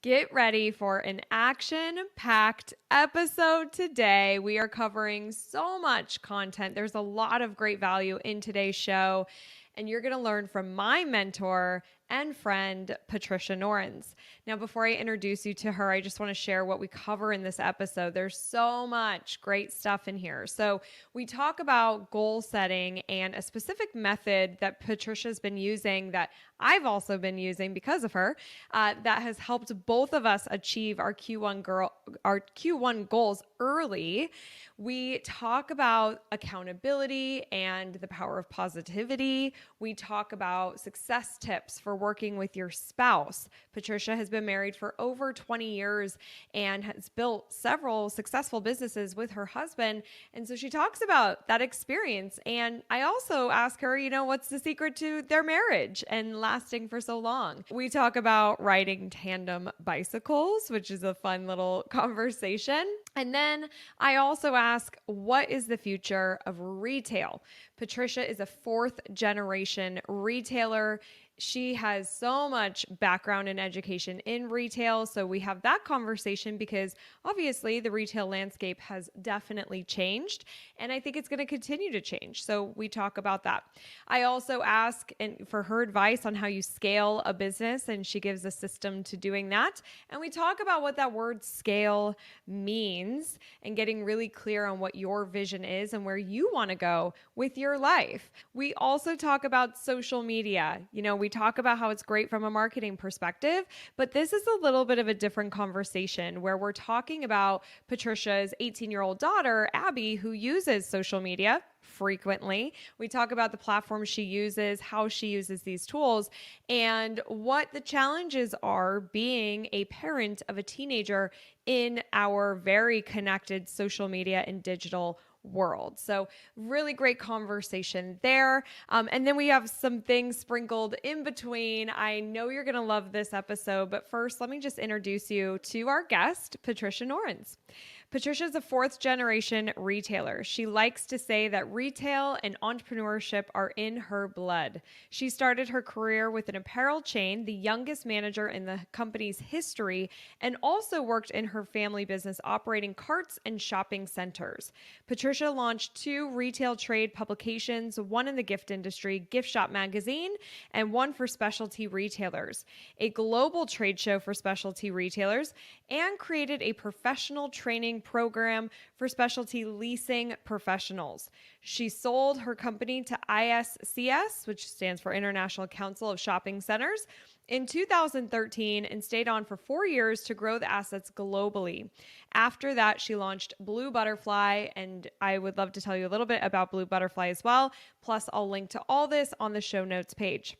Get ready for an action-packed episode today. We are covering so much content. There's a lot of great value in today's show, and you're going to learn from my mentor and friend, Patricia Norins. Now, before I introduce you to her, I just want to share what we cover in this episode. There's so much great stuff in here. So we talk about goal setting and a specific method that Patricia's been using that I've also been using because of her, that has helped both of us achieve our Q1 goals early. We talk about accountability and the power of positivity. We talk about success tips for working with your spouse. Patricia has been married for over 20 years and has built several successful businesses with her husband. And so she talks about that experience. And I also ask her, what's the secret to their marriage and lasting for so long? We talk about riding tandem bicycles, which is a fun little conversation. And then I also ask, what is the future of retail? Patricia is a fourth generation retailer. She has so much background and education in retail. So we have that conversation because obviously the retail landscape has definitely changed. And I think it's going to continue to change. So we talk about that. I also ask for her advice on how you scale a business, and she gives a system to doing that. And we talk about what that word scale means and getting really clear on what your vision is and where you want to go with your life. We also talk about social media. We talk about how it's great from a marketing perspective, but this is a little bit of a different conversation where we're talking about Patricia's 18-year-old daughter, Abby, who uses social media frequently. We talk about the platform she uses, how she uses these tools, and what the challenges are being a parent of a teenager in our very connected social media and digital world. So really great conversation there. And then we have some things sprinkled in between. I know you're going to love this episode, but first, let me just introduce you to our guest, Patricia Norins. Patricia is a fourth generation retailer. She likes to say that retail and entrepreneurship are in her blood. She started her career with an apparel chain, the youngest manager in the company's history, and also worked in her family business operating carts and shopping centers. Patricia launched 2 retail trade publications, one in the gift industry, Gift Shop Magazine, and one for specialty retailers, a global trade show for specialty retailers, and created a professional training program for specialty leasing professionals. She sold her company to ISCS, which stands for International Council of Shopping Centers, in 2013 and stayed on for 4 years to grow the assets globally. After that, she launched Blue Butterfly, and I would love to tell you a little bit about Blue Butterfly as well. Plus, I'll link to all this on the show notes page.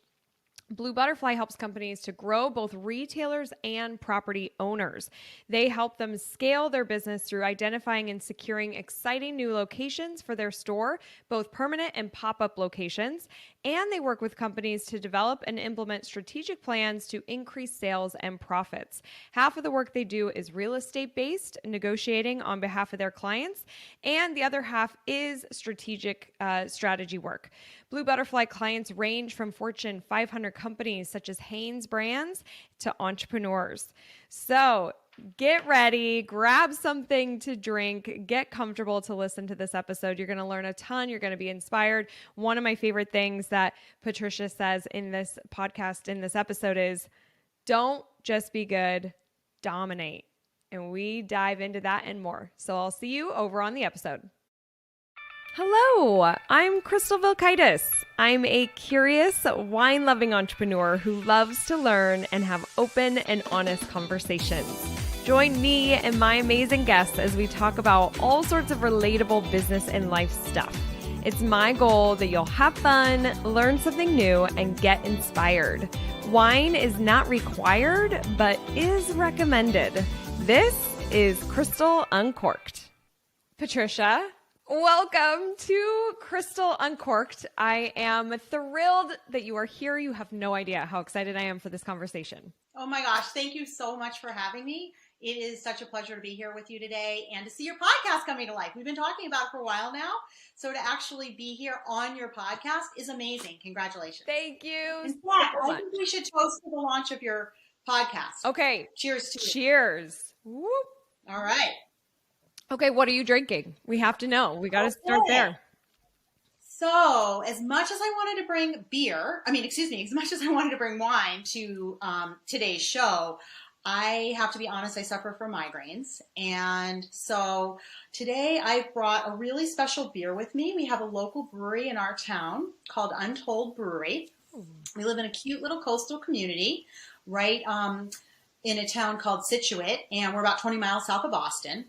Blue Butterfly helps companies to grow both retailers and property owners. They help them scale their business through identifying and securing exciting new locations for their store, both permanent and pop-up locations. And they work with companies to develop and implement strategic plans to increase sales and profits. Half of the work they do is real estate-based, negotiating on behalf of their clients, and the other half is strategic strategy work. Blue Butterfly clients range from Fortune 500 companies such as Hanes Brands to entrepreneurs. So get ready, grab something to drink, get comfortable to listen to this episode. You're going to learn a ton. You're going to be inspired. One of my favorite things that Patricia says in this podcast, in this episode, is don't just be good, dominate. And we dive into that and more. So I'll see you over on the episode. Hello, I'm Crystal Vilkaitis. I'm a curious, wine-loving entrepreneur who loves to learn and have open and honest conversations. Join me and my amazing guests as we talk about all sorts of relatable business and life stuff. It's my goal that you'll have fun, learn something new, and get inspired. Wine is not required, but is recommended. This is Crystal Uncorked. Patricia, welcome to Crystal Uncorked. I am thrilled that you are here. You have no idea how excited I am for this conversation. Oh my gosh, thank you so much for having me. It is such a pleasure to be here with you today and to see your podcast coming to life. We've been talking about it for a while now, so to actually be here on your podcast is amazing. Congratulations. Thank you In fact, I think we should toast to the launch of your podcast. Okay. Cheers to it. Cheers. Whoop. All right. Okay, what are you drinking? We have to know. We got to start there. So, as much as I wanted to bring as much as I wanted to bring wine to today's show, I have to be honest, I suffer from migraines. And so today I brought a really special beer with me. We have a local brewery in our town called Untold Brewery. We live in a cute little coastal community right in a town called Situate, and we're about 20 miles south of Boston.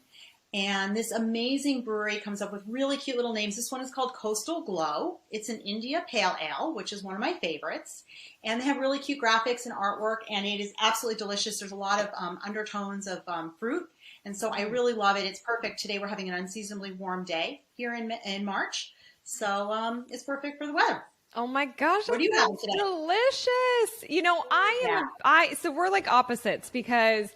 And this amazing brewery comes up with really cute little names. This one is called Coastal Glow. It's an India Pale Ale, which is one of my favorites. And they have really cute graphics and artwork, and it is absolutely delicious. There's a lot of undertones of fruit, and so I really love it. It's perfect. Today we're having an unseasonably warm day here in March, so it's perfect for the weather. Oh my gosh, what do you have today? Delicious. You know, so we're like opposites because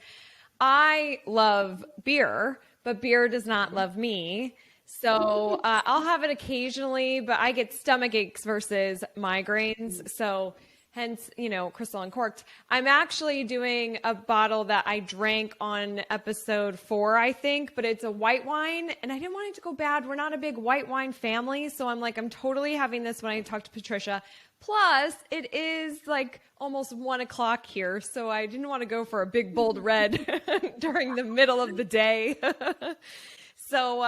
I love beer, but beer does not love me. So I'll have it occasionally, but I get stomach aches versus migraines. So hence, Crystal Uncorked. I'm actually doing a bottle that I drank on episode 4, I think, but it's a white wine, and I didn't want it to go bad. We're not a big white wine family, so I'm totally having this when I talk to Patricia. Plus, it is like almost 1 o'clock here, so I didn't want to go for a big, bold red during the middle of the day. So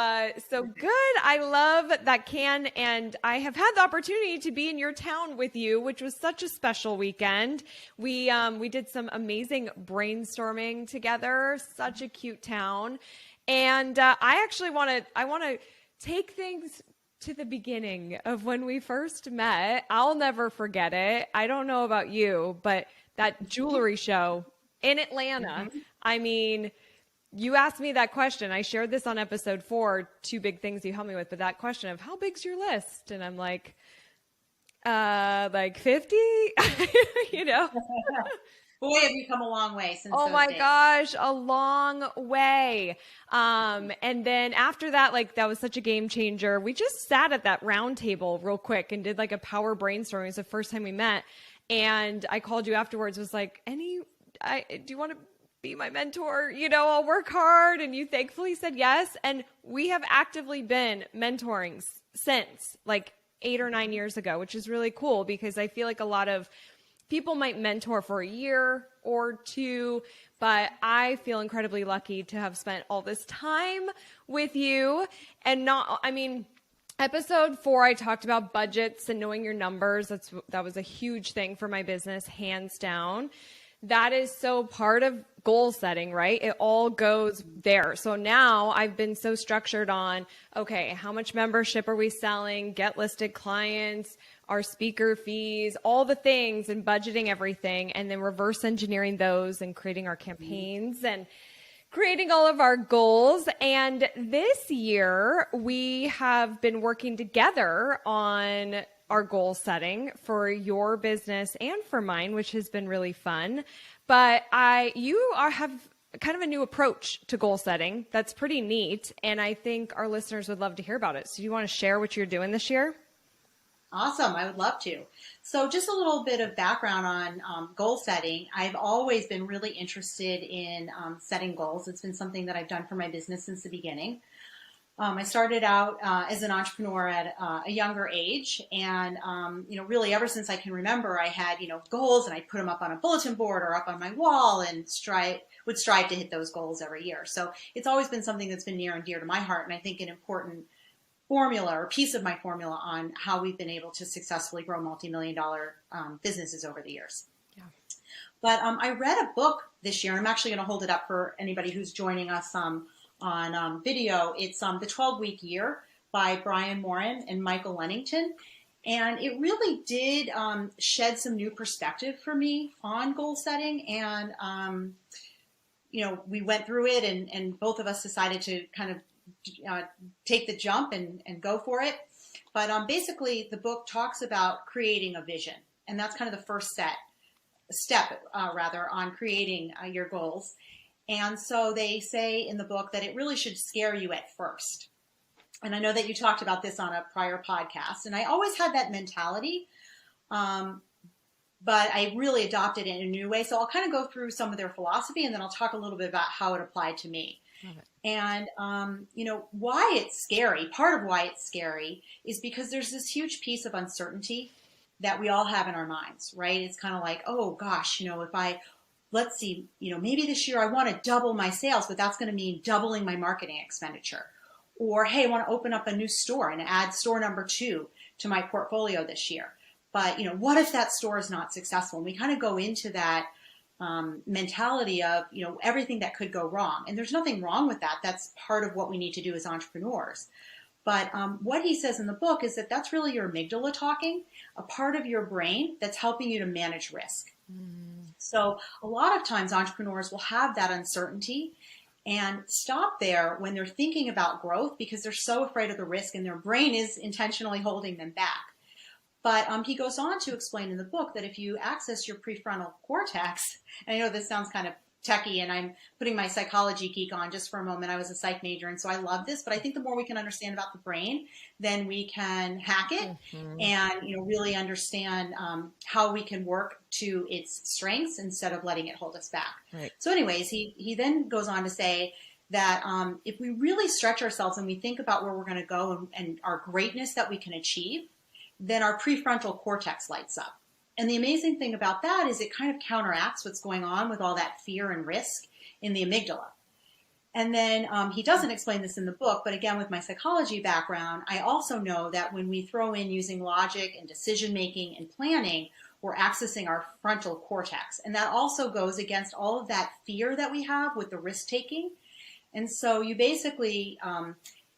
good. I love that can, and I have had the opportunity to be in your town with you, which was such a special weekend. We did some amazing brainstorming together. Such a cute town, and I want to take things to the beginning of when we first met. I'll never forget it. I don't know about you, but that jewelry show in Atlanta, I mean, you asked me that question. I shared this on episode 4, 2 big things you helped me with, but that question of how big's your list? And I'm like 50, Boy, have you come a long way since Oh my days. gosh, a long way. And then after that, that was such a game changer. We just sat at that round table real quick and did a power brainstorming. It was the first time we met. And I called you afterwards, was like, do you want to be my mentor? I'll work hard. And you thankfully said yes. And we have actively been mentoring since 8 or 9 years ago, which is really cool because I feel like a lot of people might mentor for a year or 2, but I feel incredibly lucky to have spent all this time with you. And episode 4, I talked about budgets and knowing your numbers. That was a huge thing for my business, hands down. That is so part of goal setting, right? It all goes there. So now I've been so structured on, okay, how much membership are we selling? Get listed clients, our speaker fees, all the things, and budgeting everything, and then reverse engineering those and creating our campaigns and creating all of our goals. And this year we have been working together on our goal setting for your business and for mine, which has been really fun. But you have kind of a new approach to goal setting that's pretty neat, and I think our listeners would love to hear about it. So you want to share what you're doing this year? Awesome. I would love to. So just a little bit of background on goal setting. I've always been really interested in setting goals. It's been something that I've done for my business since the beginning. I started out as an entrepreneur at a younger age, and really ever since I can remember, I had goals, and I put them up on a bulletin board or up on my wall, and would strive to hit those goals every year. So it's always been something that's been near and dear to my heart, and I think an important formula or piece of my formula on how we've been able to successfully grow multi-million-dollar businesses over the years. Yeah. But I read a book this year, and I'm actually going to hold it up for anybody who's joining us on video. It's the 12-Week Year by Brian Moran and Michael Lennington. And it really did shed some new perspective for me on goal setting. And, we went through it, and both of us decided to kind of take the jump and go for it. But basically, the book talks about creating a vision. And that's kind of the first step on creating your goals. And so they say in the book that it really should scare you at first. And I know that you talked about this on a prior podcast. And I always had that mentality. but I really adopted it in a new way. So I'll kind of go through some of their philosophy, and then I'll talk a little bit about how it applied to me. Love it. And, why it's scary, part of why it's scary is because there's this huge piece of uncertainty that we all have in our minds, right? It's kind of like, oh gosh, let's see, maybe this year I want to double my sales, but that's going to mean doubling my marketing expenditure. Or, hey, I want to open up a new store and add store number 2 to my portfolio this year. But, what if that store is not successful? And we kind of go into that mentality of, everything that could go wrong. And there's nothing wrong with that. That's part of what we need to do as entrepreneurs. But what he says in the book is that that's really your amygdala talking, a part of your brain that's helping you to manage risk. So a lot of times entrepreneurs will have that uncertainty and stop there when they're thinking about growth because they're so afraid of the risk and their brain is intentionally holding them back. But he goes on to explain in the book that if you access your prefrontal cortex, and I know this sounds kind of techie and I'm putting my psychology geek on just for a moment. I was a psych major and so I love this, but I think the more we can understand about the brain, then we can hack it and really understand how we can work to its strengths instead of letting it hold us back. Right. So anyways, he then goes on to say that if we really stretch ourselves and we think about where we're going to go and our greatness that we can achieve, then our prefrontal cortex lights up. And the amazing thing about that is it kind of counteracts what's going on with all that fear and risk in the amygdala. And then he doesn't explain this in the book, but again, with my psychology background, I also know that when we throw in using logic and decision making and planning, we're accessing our frontal cortex. And that also goes against all of that fear that we have with the risk taking. And so you basically,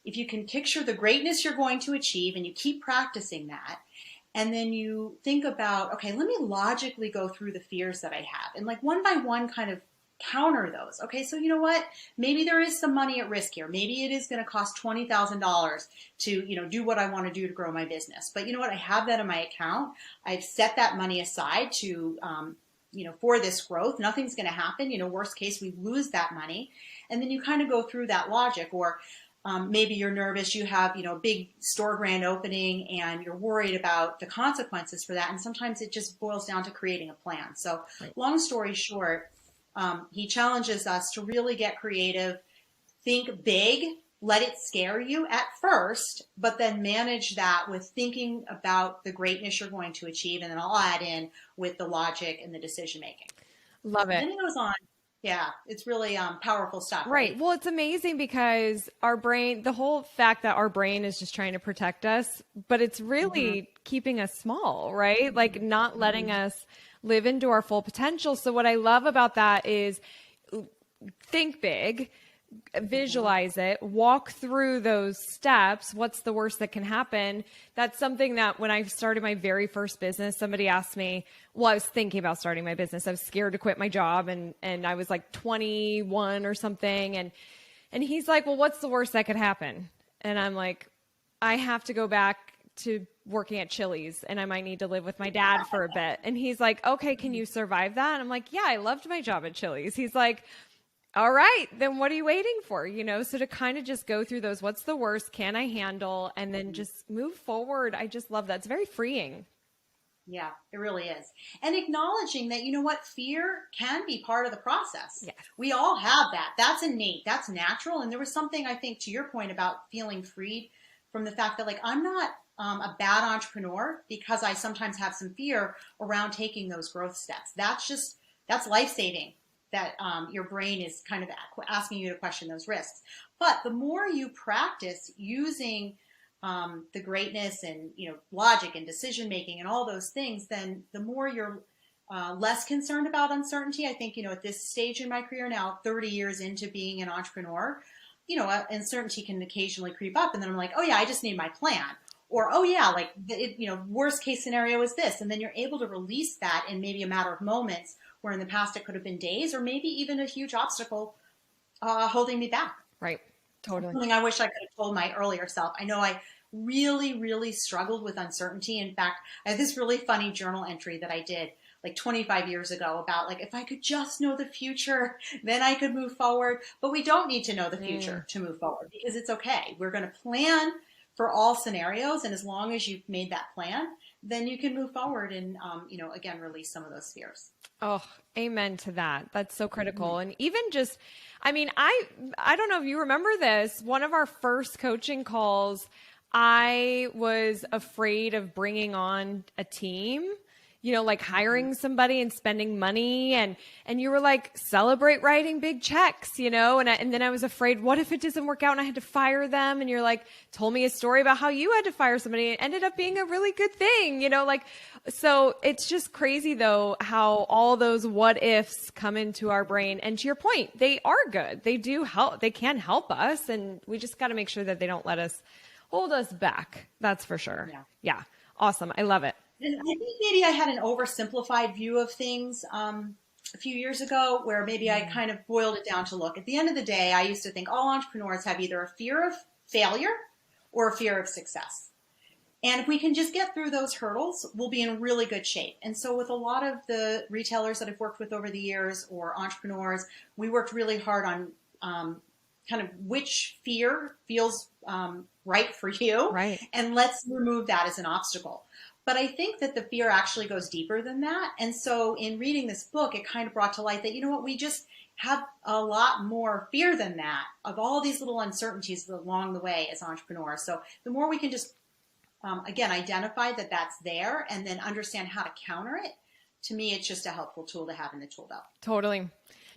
if you can picture the greatness you're going to achieve and you keep practicing that, and then you think about, okay, let me logically go through the fears that I have and like one by one kind of counter those. Okay, so you know what? Maybe there is some money at risk here. Maybe it is going to cost $20,000 to, do what I want to do to grow my business. But you know what? I have that in my account. I've set that money aside to, for this growth. Nothing's going to happen. Worst case, we lose that money. And then you kind of go through that logic. Or maybe you're nervous, you have, a big store grand opening and you're worried about the consequences for that. And sometimes it just boils down to creating a plan. So long story short, he challenges us to really get creative, think big, let it scare you at first, but then manage that with thinking about the greatness you're going to achieve. And then I'll add in with the logic and the decision making. Love it. And then he goes on. Yeah, it's really powerful stuff. Right. Well, it's amazing because our brain, the whole fact that our brain is just trying to protect us, but it's really keeping us small, right? Like not letting us live into our full potential. So what I love about that is think big, visualize it, walk through those steps. What's the worst that can happen? That's something that when I started my very first business, somebody asked me, well, I was thinking about starting my business. I was scared to quit my job and I was like 21 or something. And he's like, well, what's the worst that could happen? And I'm like, I have to go back to working at Chili's and I might need to live with my dad for a bit. And he's like, okay, can you survive that? And I'm like, yeah, I loved my job at Chili's. He's like, all right, then what are you waiting for? So to kind of just go through those, what's the worst can I handle? And then just move forward. I just love that. It's very freeing. Yeah, it really is. And acknowledging that, fear can be part of the process. Yes. We all have that. That's innate. That's natural. And there was something, I think, to your point about feeling freed from the fact that, I'm not a bad entrepreneur because I sometimes have some fear around taking those growth steps. That's life-saving. That your brain is kind of asking you to question those risks. But the more you practice using the greatness and logic and decision making and all those things, then the more you're less concerned about uncertainty. I think at this stage in my career now, 30 years into being an entrepreneur, uncertainty can occasionally creep up, and then I'm like, oh yeah, I just need my plan. Or, oh yeah, worst case scenario is this, and then you're able to release that in maybe a matter of moments. Where in the past it could have been days or maybe even a huge obstacle holding me back. Right. Totally. Something I wish I could have told my earlier self. I know I really, really struggled with uncertainty. In fact, I have this really funny journal entry that I did 25 years ago about if I could just know the future, then I could move forward. But we don't need to know the future to move forward because it's okay. We're going to plan for all scenarios. And as long as you've made that plan, then you can move forward and, again, release some of those fears. Oh, amen to that. That's so Mm-hmm. critical. And even just, I mean, I don't know if you remember this. One of our first coaching calls, I was afraid of bringing on a team, like Mm-hmm. hiring somebody and spending money, and you were like, celebrate writing big checks, and then I was afraid, what if it doesn't work out and I had to fire them? And you're like, told me a story about how you had to fire somebody and it ended up being a really good thing, like, so it's just crazy though how all those what ifs come into our brain. And to your point, they are good. They do help. They can help us, and we just got to make sure that they don't let us hold us back. That's for sure. Yeah. Yeah. Awesome. I love it. And I think maybe I had an oversimplified view of things a few years ago where maybe I kind of boiled it down to look. At the end of the day, I used to think all entrepreneurs have either a fear of failure or a fear of success. And if we can just get through those hurdles, we'll be in really good shape. And so with a lot of the retailers that I've worked with over the years or entrepreneurs, we worked really hard on kind of which fear feels right for you. Right. And let's remove that as an obstacle. But I think that the fear actually goes deeper than that. And so in reading this book, it kind of brought to light that, we just have a lot more fear than that of all these little uncertainties along the way as entrepreneurs. So the more we can just again, identify that that's there and then understand how to counter it. To me, it's just a helpful tool to have in the tool belt. Totally.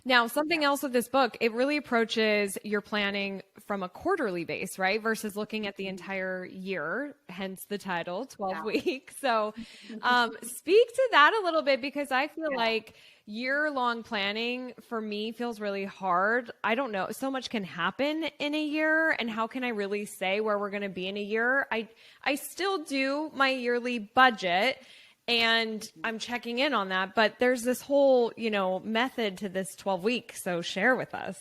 Now, something else with this book, it really approaches your planning from a quarterly base, right? Versus looking at the entire year, hence the title, 12 Yeah. weeks. So speak to that a little bit, because I feel Yeah. like year-long planning for me feels really hard. I don't know. So much can happen in a year, and how can I really say where we're going to be in a year? I still do my yearly budget, and I'm checking in on that, but there's this whole, method to this 12 weeks. So share with us.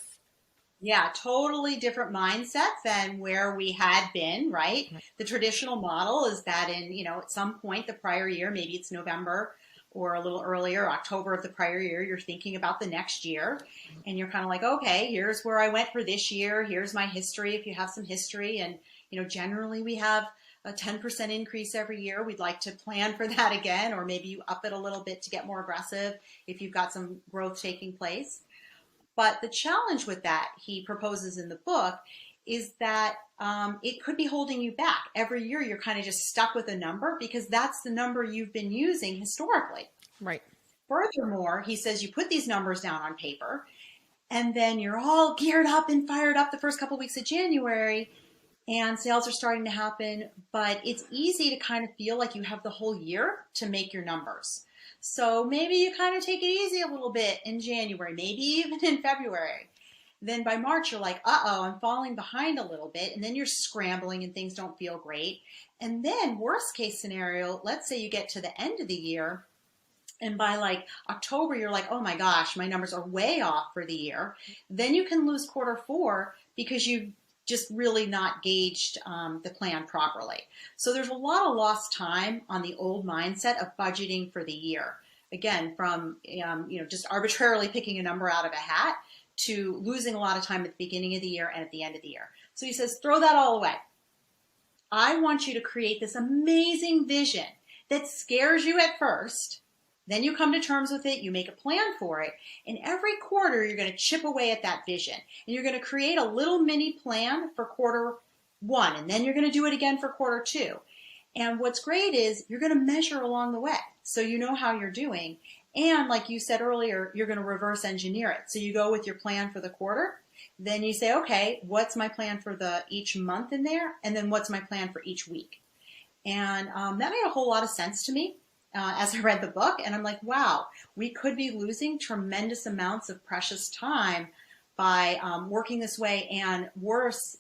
Yeah, totally different mindset than where we had been, right? The traditional model is that at some point the prior year, maybe it's November or a little earlier, October of the prior year, you're thinking about the next year and you're kind of like, okay, here's where I went for this year. Here's my history. If you have some history, and, generally we have a 10% increase every year. We'd like to plan for that again, or maybe you up it a little bit to get more aggressive if you've got some growth taking place. But the challenge with that, he proposes in the book, is that it could be holding you back. Every year you're kind of just stuck with a number because that's the number you've been using historically. Right. Furthermore, he says you put these numbers down on paper and then you're all geared up and fired up the first couple of weeks of January and sales are starting to happen, but it's easy to kind of feel like you have the whole year to make your numbers. So maybe you kind of take it easy a little bit in January, maybe even in February. Then by March, you're like, uh-oh, I'm falling behind a little bit. And then you're scrambling and things don't feel great. And then worst case scenario, let's say you get to the end of the year and by like October, you're like, oh my gosh, my numbers are way off for the year. Then you can lose quarter 4 because you just really not gauged the plan properly. So there's a lot of lost time on the old mindset of budgeting for the year. Again, from just arbitrarily picking a number out of a hat to losing a lot of time at the beginning of the year and at the end of the year. So he says, throw that all away. I want you to create this amazing vision that scares you at first. Then you come to terms with it, you make a plan for it, and every quarter you're going to chip away at that vision. And you're going to create a little mini plan for quarter 1, and then you're going to do it again for quarter 2. And what's great is you're going to measure along the way, so you know how you're doing. And like you said earlier, you're going to reverse engineer it. So you go with your plan for the quarter, then you say, okay, what's my plan for each month in there? And then what's my plan for each week? And that made a whole lot of sense to me. As I read the book, and I'm like, wow, we could be losing tremendous amounts of precious time by working this way, and worse,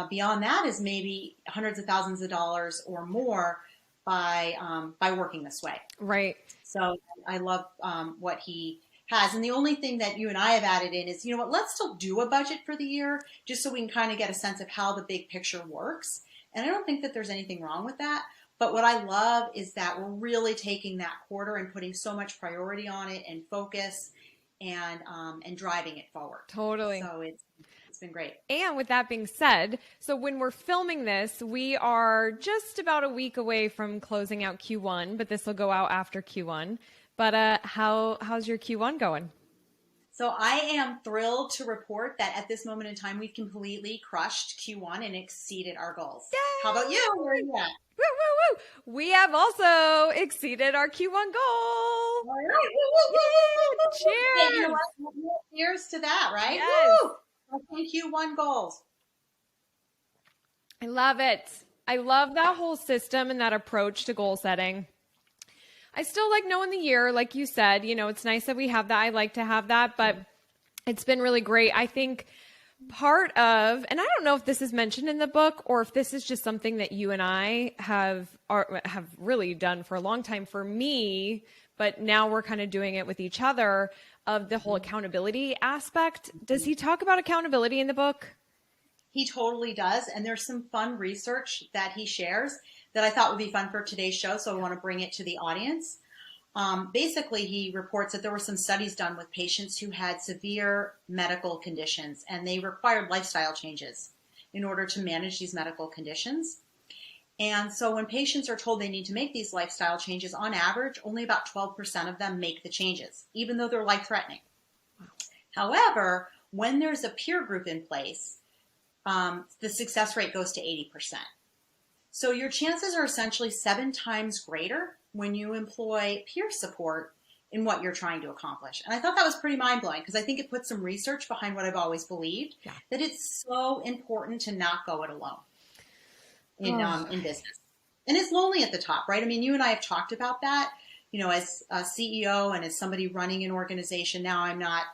beyond that is maybe hundreds of thousands of dollars or more by working this way. Right. So I love what he has, and the only thing that you and I have added in is, let's still do a budget for the year, just so we can kind of get a sense of how the big picture works. And I don't think that there's anything wrong with that. But what I love is that we're really taking that quarter and putting so much priority on it and focus and driving it forward. Totally. So It's been great. And with that being said, so when we're filming this, we are just about a week away from closing out Q1, but this will go out after Q1. But how's your Q1 going? So I am thrilled to report that at this moment in time, we've completely crushed Q1 and exceeded our goals. Yay! How about you? Where are you at? Woo, woo, woo. We have also exceeded our Q1 goal. All right. Woo, woo, woo, woo, woo, woo. Cheers. Hey, you know what? Cheers to that, right? Yes. Woo! Our Q1 goals. I love it. I love that whole system and that approach to goal setting. I still like knowing the year, like you said, it's nice that we have that. I like to have that, but it's been really great. I think part of, and I don't know if this is mentioned in the book or if this is just something that you and I have really done for a long time for me, but now we're kind of doing it with each other, of the whole accountability aspect. Does he talk about accountability in the book? He totally does. And there's some fun research that he shares that I thought would be fun for today's show. So I want to bring it to the audience. Basically, he reports that there were some studies done with patients who had severe medical conditions, and they required lifestyle changes in order to manage these medical conditions. And so when patients are told they need to make these lifestyle changes, on average, only about 12% of them make the changes, even though they're life-threatening. Wow. However, when there's a peer group in place, the success rate goes to 80%. So your chances are essentially 7 times greater when you employ peer support in what you're trying to accomplish. And I thought that was pretty mind-blowing because I think it puts some research behind what I've always believed, that it's so important to not go it alone in business. And it's lonely at the top, right? I mean, you and I have talked about that, as a CEO and as somebody running an organization. Now I'm not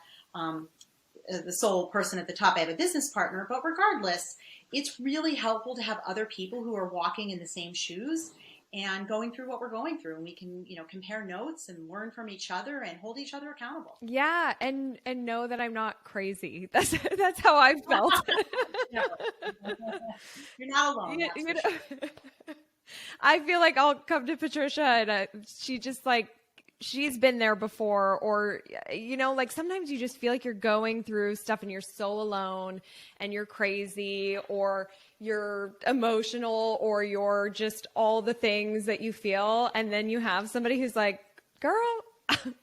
the sole person at the top. I have a business partner, but regardless, it's really helpful to have other people who are walking in the same shoes and going through what we're going through. And we can, compare notes and learn from each other and hold each other accountable. Yeah. And know that I'm not crazy. That's how I felt. You're not alone. Sure. I feel like I'll come to Patricia and she just she's been there before, or, sometimes you just feel like you're going through stuff and you're so alone and you're crazy or you're emotional or you're just all the things that you feel. And then you have somebody who's like, girl,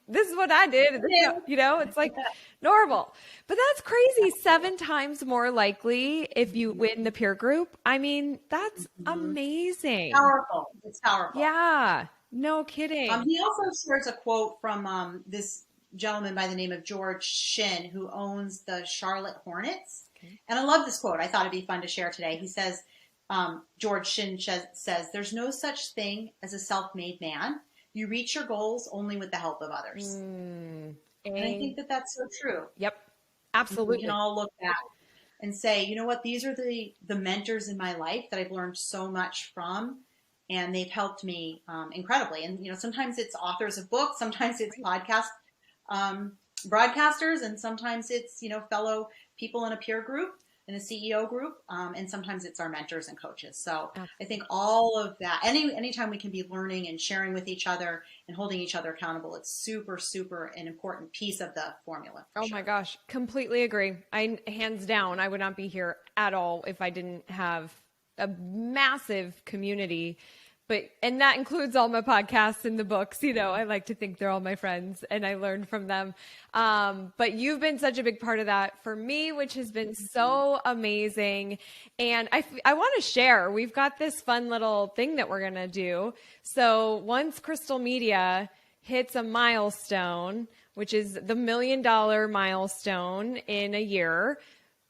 this is what I did. It's like normal, but that's crazy. 7 times more likely if you win the peer group. I mean, that's amazing. Powerful. It's powerful. Yeah. No kidding. He also shares a quote from this gentleman by the name of George Shin, who owns the Charlotte Hornets. Okay. And I love this quote. I thought it'd be fun to share today. He says, George Shin says, "There's no such thing as a self-made man. You reach your goals only with the help of others." And I think that that's so true. Yep. Absolutely. We can all look back and say, you know what? These are the mentors in my life that I've learned so much from. And they've helped me incredibly. And, sometimes it's authors of books, sometimes it's podcast broadcasters, and sometimes it's, fellow people in a peer group, in a CEO group, and sometimes it's our mentors and coaches. So I think all of that, anytime we can be learning and sharing with each other and holding each other accountable, it's super, super an important piece of the formula. Oh my gosh, completely agree. Hands down, I would not be here at all if I didn't have a massive community. And that includes all my podcasts and the books. I like to think they're all my friends and I learned from them. But you've been such a big part of that for me, which has been so amazing. And I want to share, we've got this fun little thing that we're going to do. So once Crystal Media hits a milestone, which is the $1 million milestone in a year,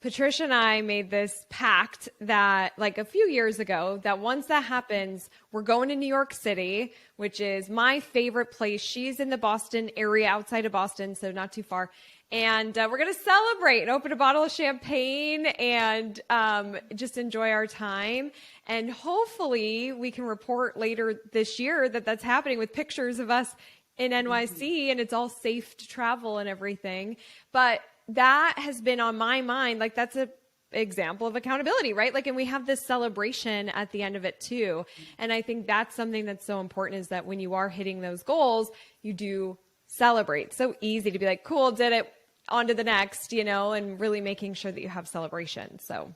Patricia and I made this pact that a few years ago, that once that happens, we're going to New York City, which is my favorite place. She's in the Boston area, outside of Boston, so not too far. And we're going to celebrate and open a bottle of champagne and just enjoy our time. And hopefully we can report later this year that that's happening with pictures of us in NYC and it's all safe to travel and everything. But that has been on my mind. That's a example of accountability, right? And we have this celebration at the end of it too. And I think that's something that's so important, is that when you are hitting those goals, you do celebrate. So easy to be like, cool, did it. on to the next, and really making sure that you have celebration. So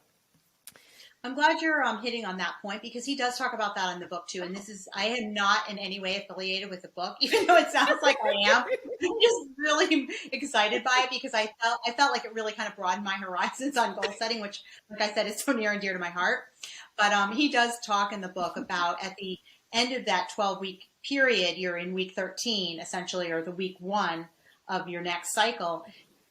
I'm glad you're hitting on that point, because he does talk about that in the book too. And I am not in any way affiliated with the book, even though it sounds like I am. I'm just really excited by it, because I felt like it really kind of broadened my horizons on goal setting, which, like I said, is so near and dear to my heart. But he does talk in the book about, at the end of that 12-week period, you're in week 13 essentially, or the week 1 of your next cycle.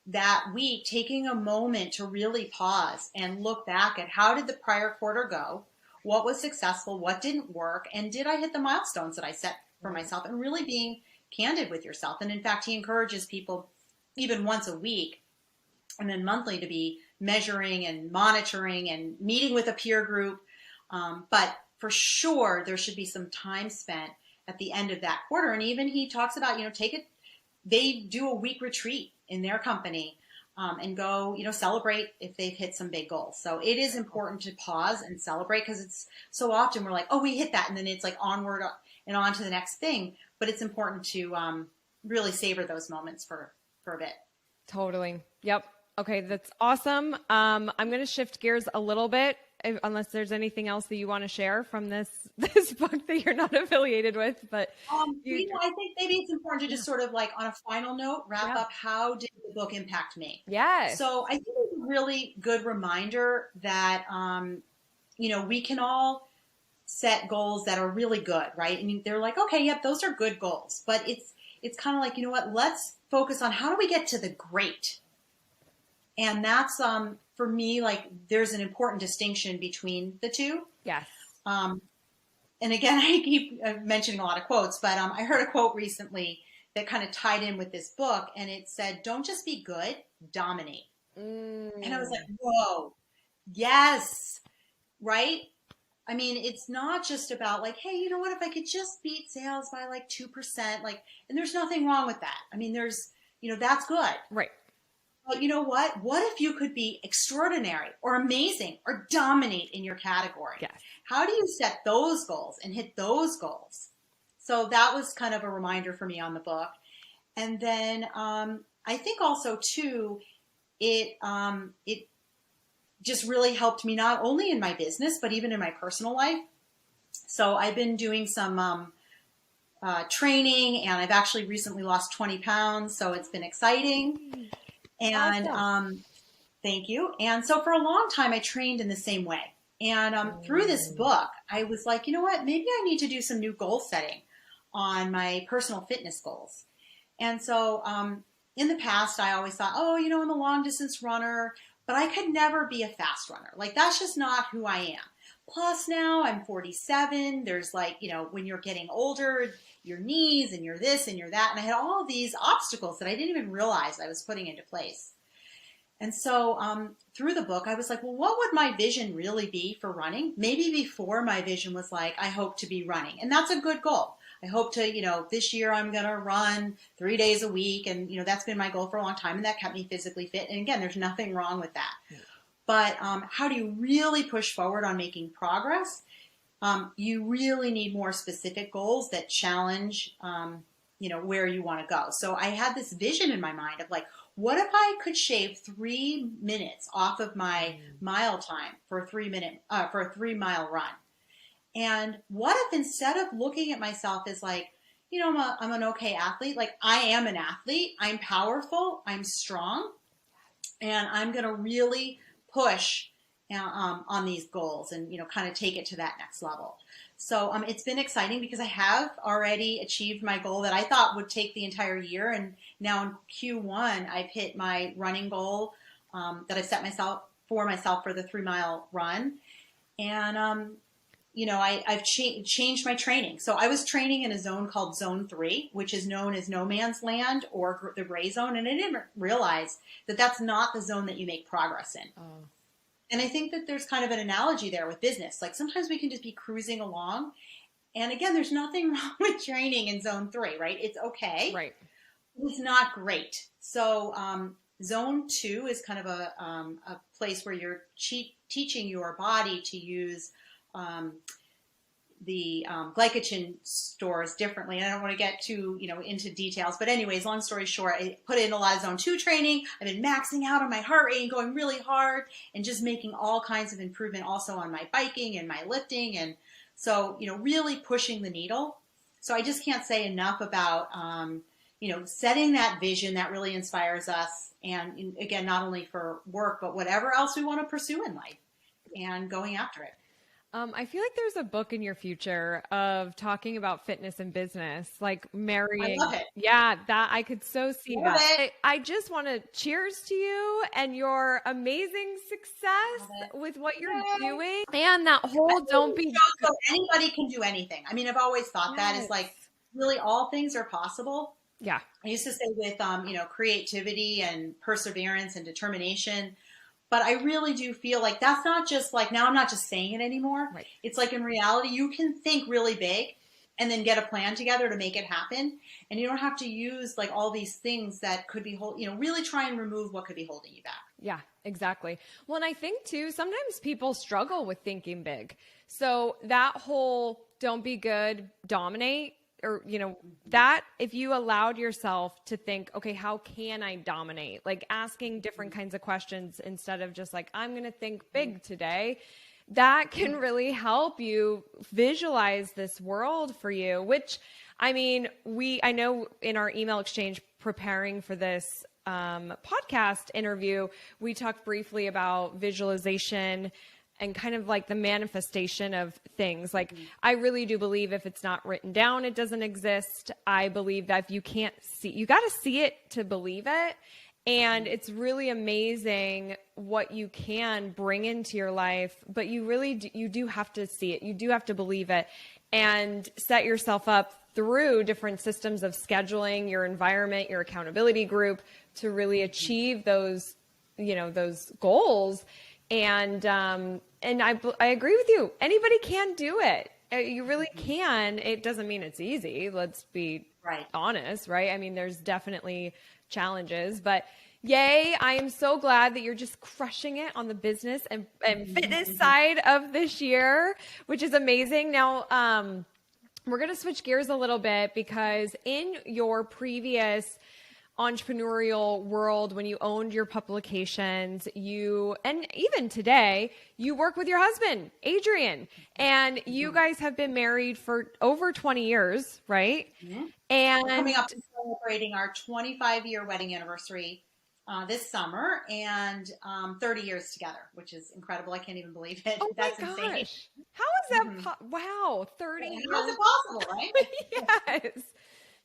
That week, taking a moment to really pause and look back at, how did the prior quarter go? What was successful? What didn't work? And did I hit the milestones that I set for myself? And really being candid with yourself. And in fact, he encourages people, even once a week and then monthly, to be measuring and monitoring and meeting with a peer group. But for sure, there should be some time spent at the end of that quarter. And even he talks about, they do a week retreat in their company, and go, celebrate if they've hit some big goals. So it is important to pause and celebrate, because it's so often we're like, oh, we hit that, and then it's like onward and on to the next thing. But it's important to really savor those moments for a bit. Totally. Yep. Okay, that's awesome. I'm going to shift gears a little bit, unless there's anything else that you want to share from this book that you're not affiliated with. But I think maybe it's important to just sort of, like, on a final note, wrap up, how did the book impact me? Yes. So I think it's a really good reminder that we can all set goals that are really good, right? And they're like, okay, yep, those are good goals. But it's kind of like, let's focus on, how do we get to the great? And that's, for me, like, there's an important distinction between the two. Yes. And again, I keep mentioning a lot of quotes, but I heard a quote recently that kind of tied in with this book, and it said, don't just be good, dominate. And I was like, whoa, yes, right? I mean, it's not just about, like, hey, you know what, if I could just beat sales by like 2%, like, and there's nothing wrong with that. I mean, that's good. Right. But you know what? What if you could be extraordinary or amazing or dominate in your category? Yes. How do you set those goals and hit those goals? So that was kind of a reminder for me on the book. And then I think also too, it just really helped me, not only in my business, but even in my personal life. So I've been doing some training, and I've actually recently lost 20 pounds. So it's been exciting. And awesome. Thank you. And so for a long time, I trained in the same way. And through this book, I was like, you know what, maybe I need to do some new goal setting on my personal fitness goals. And so in the past, I always thought, oh, I'm a long distance runner, but I could never be a fast runner. Like, that's just not who I am. Plus now I'm 47. There's, like, when you're getting older, your knees and you're this and you're that. And I had all of these obstacles that I didn't even realize I was putting into place. And so through the book, I was like, well, what would my vision really be for running? Maybe before, my vision was like, I hope to be running. And that's a good goal. I hope to, this year I'm going to run 3 days a week. And, that's been my goal for a long time. And that kept me physically fit. And again, there's nothing wrong with that. Yeah. But how do you really push forward on making progress? You really need more specific goals that challenge, where you want to go. So I had this vision in my mind of, like, what if I could shave 3 minutes off of my mile time for a 3-mile run? And what if, instead of looking at myself as like, I'm an okay athlete, like, I am an athlete, I'm powerful, I'm strong, and I'm going to really push on these goals and, kind of take it to that next level. So it's been exciting, because I have already achieved my goal that I thought would take the entire year. And now in Q1, I've hit my running goal that I've set for myself for the 3-mile run. And, I've changed my training. So I was training in a zone called Zone 3, which is known as no man's land or the gray zone. And I didn't realize that that's not the zone that you make progress in. Oh. And I think that there's kind of an analogy there with business. Like, sometimes we can just be cruising along. And again, there's nothing wrong with training in Zone 3, right? It's okay. Right. It's not great. So Zone 2 is kind of a place where you're teaching your body to use glycogen stores differently. And I don't want to get too, into details, but anyways, long story short, I put in a lot of zone 2 training. I've been maxing out on my heart rate and going really hard and just making all kinds of improvement also on my biking and my lifting. And so, really pushing the needle. So I just can't say enough about, setting that vision that really inspires us. And again, not only for work, but whatever else we want to pursue in life and going after it. I feel like there's a book in your future of talking about fitness and business, like marrying. I love it. Yeah, that I could so see Love that. it. I just want to cheers to you and your amazing success with what you're doing. And that whole don't be. So anybody can do anything. I mean, I've always thought that is like really all things are possible. Yeah. I used to say with, creativity and perseverance and determination. But I really do feel like that's not just like, now I'm not just saying it anymore. Right. It's like in reality, you can think really big and then get a plan together to make it happen. And you don't have to use like all these things that could be, really try and remove what could be holding you back. Yeah, exactly. Well, and I think too, sometimes people struggle with thinking big. So that whole don't be good, dominate, or, that if you allowed yourself to think, okay, how can I dominate? Like asking different kinds of questions instead of just like, I'm going to think big today, that can really help you visualize this world for you, which I mean, I know in our email exchange preparing for this podcast interview, we talked briefly about visualization and kind of like the manifestation of things. Like, I really do believe if it's not written down, it doesn't exist. I believe that if you can't see, you got to see it to believe it. And it's really amazing what you can bring into your life, but you do have to see it. You do have to believe it and set yourself up through different systems of scheduling, your environment, your accountability group to really achieve those, those goals. And I agree with you. Anybody can do it. You really can. It doesn't mean it's easy. Let's be honest, right? I mean, there's definitely challenges, but yay. I am so glad that you're just crushing it on the business and fitness side of this year, which is amazing. Now, we're going to switch gears a little bit because in your previous entrepreneurial world, when you owned your publications, and even today, you work with your husband, Adrian, and you guys have been married for over 20 years, right? Mm-hmm. And we're coming up and celebrating our 25-year wedding anniversary this summer, and 30 years together, which is incredible. I can't even believe it. Oh That's my insane. Gosh. How is that? Wow, 30 years. How is it possible, right? Yes.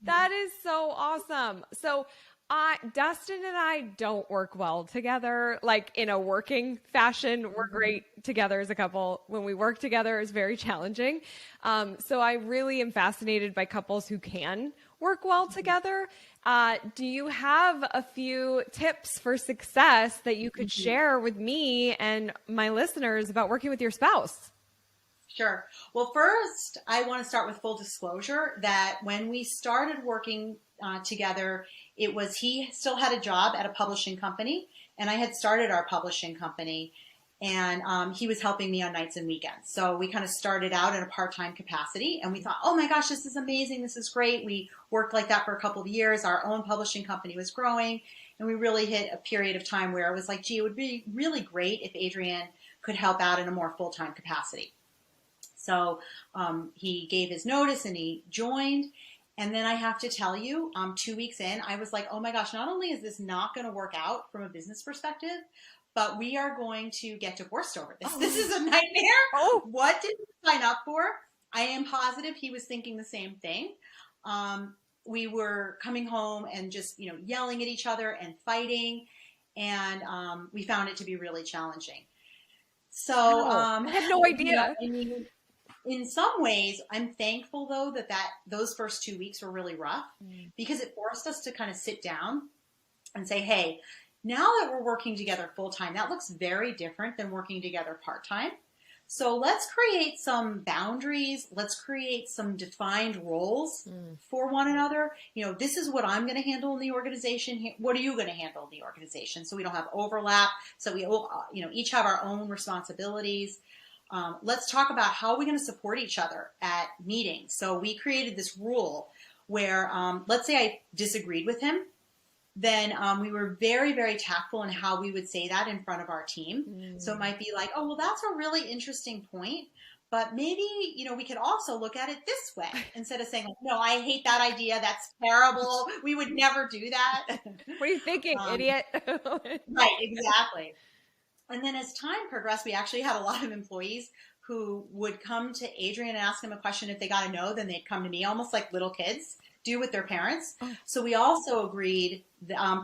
That is so awesome. So Dustin and I don't work well together, like in a working fashion. We're great together as a couple. When we work together, it's very challenging. So I really am fascinated by couples who can work well together. Do you have a few tips for success that you could share with me and my listeners about working with your spouse? Sure. Well, first, I want to start with full disclosure that when we started working together, he still had a job at a publishing company, and I had started our publishing company, and he was helping me on nights and weekends. So we kind of started out in a part-time capacity, and we thought, oh my gosh, this is amazing. This is great. We worked like that for a couple of years. Our own publishing company was growing, and we really hit a period of time where it was like, gee, it would be really great if Adrian could help out in a more full-time capacity. So he gave his notice and he joined. And then I have to tell you, 2 weeks in, I was like, oh my gosh, not only is this not going to work out from a business perspective, but we are going to get divorced over this. This is a nightmare. Oh. What did we sign up for? I am positive he was thinking the same thing. We were coming home and just, yelling at each other and fighting. And we found it to be really challenging. So I had no idea. In some ways, I'm thankful, though, that those first 2 weeks were really rough because it forced us to kind of sit down and say, hey, now that we're working together full time, that looks very different than working together part time. So let's create some boundaries. Let's create some defined roles for one another. This is what I'm going to handle in the organization. What are you going to handle in the organization? So we don't have overlap. So we, each have our own responsibilities. let's talk about how are we going to support each other at meetings. So we created this rule where, let's say I disagreed with him, then we were very, very tactful in how we would say that in front of our team. So it might be like, oh, well, that's a really interesting point, but maybe, we could also look at it this way instead of saying, like, no, I hate that idea. That's terrible. We would never do that. What are you thinking, idiot? Right, exactly. And then as time progressed, we actually had a lot of employees who would come to Adrian and ask him a question. If they got a no, then they'd come to me, almost like little kids do with their parents. So we also agreed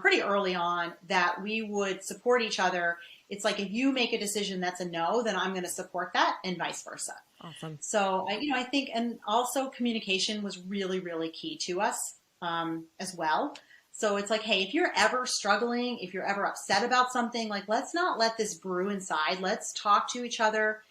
pretty early on that we would support each other. It's like, if you make a decision that's a no, then I'm going to support that, and vice versa. Awesome. So I think, and also communication was really, really key to us as well. So it's like, hey, if you're ever struggling, if you're ever upset about something, like, let's not let this brew inside. Let's talk to each other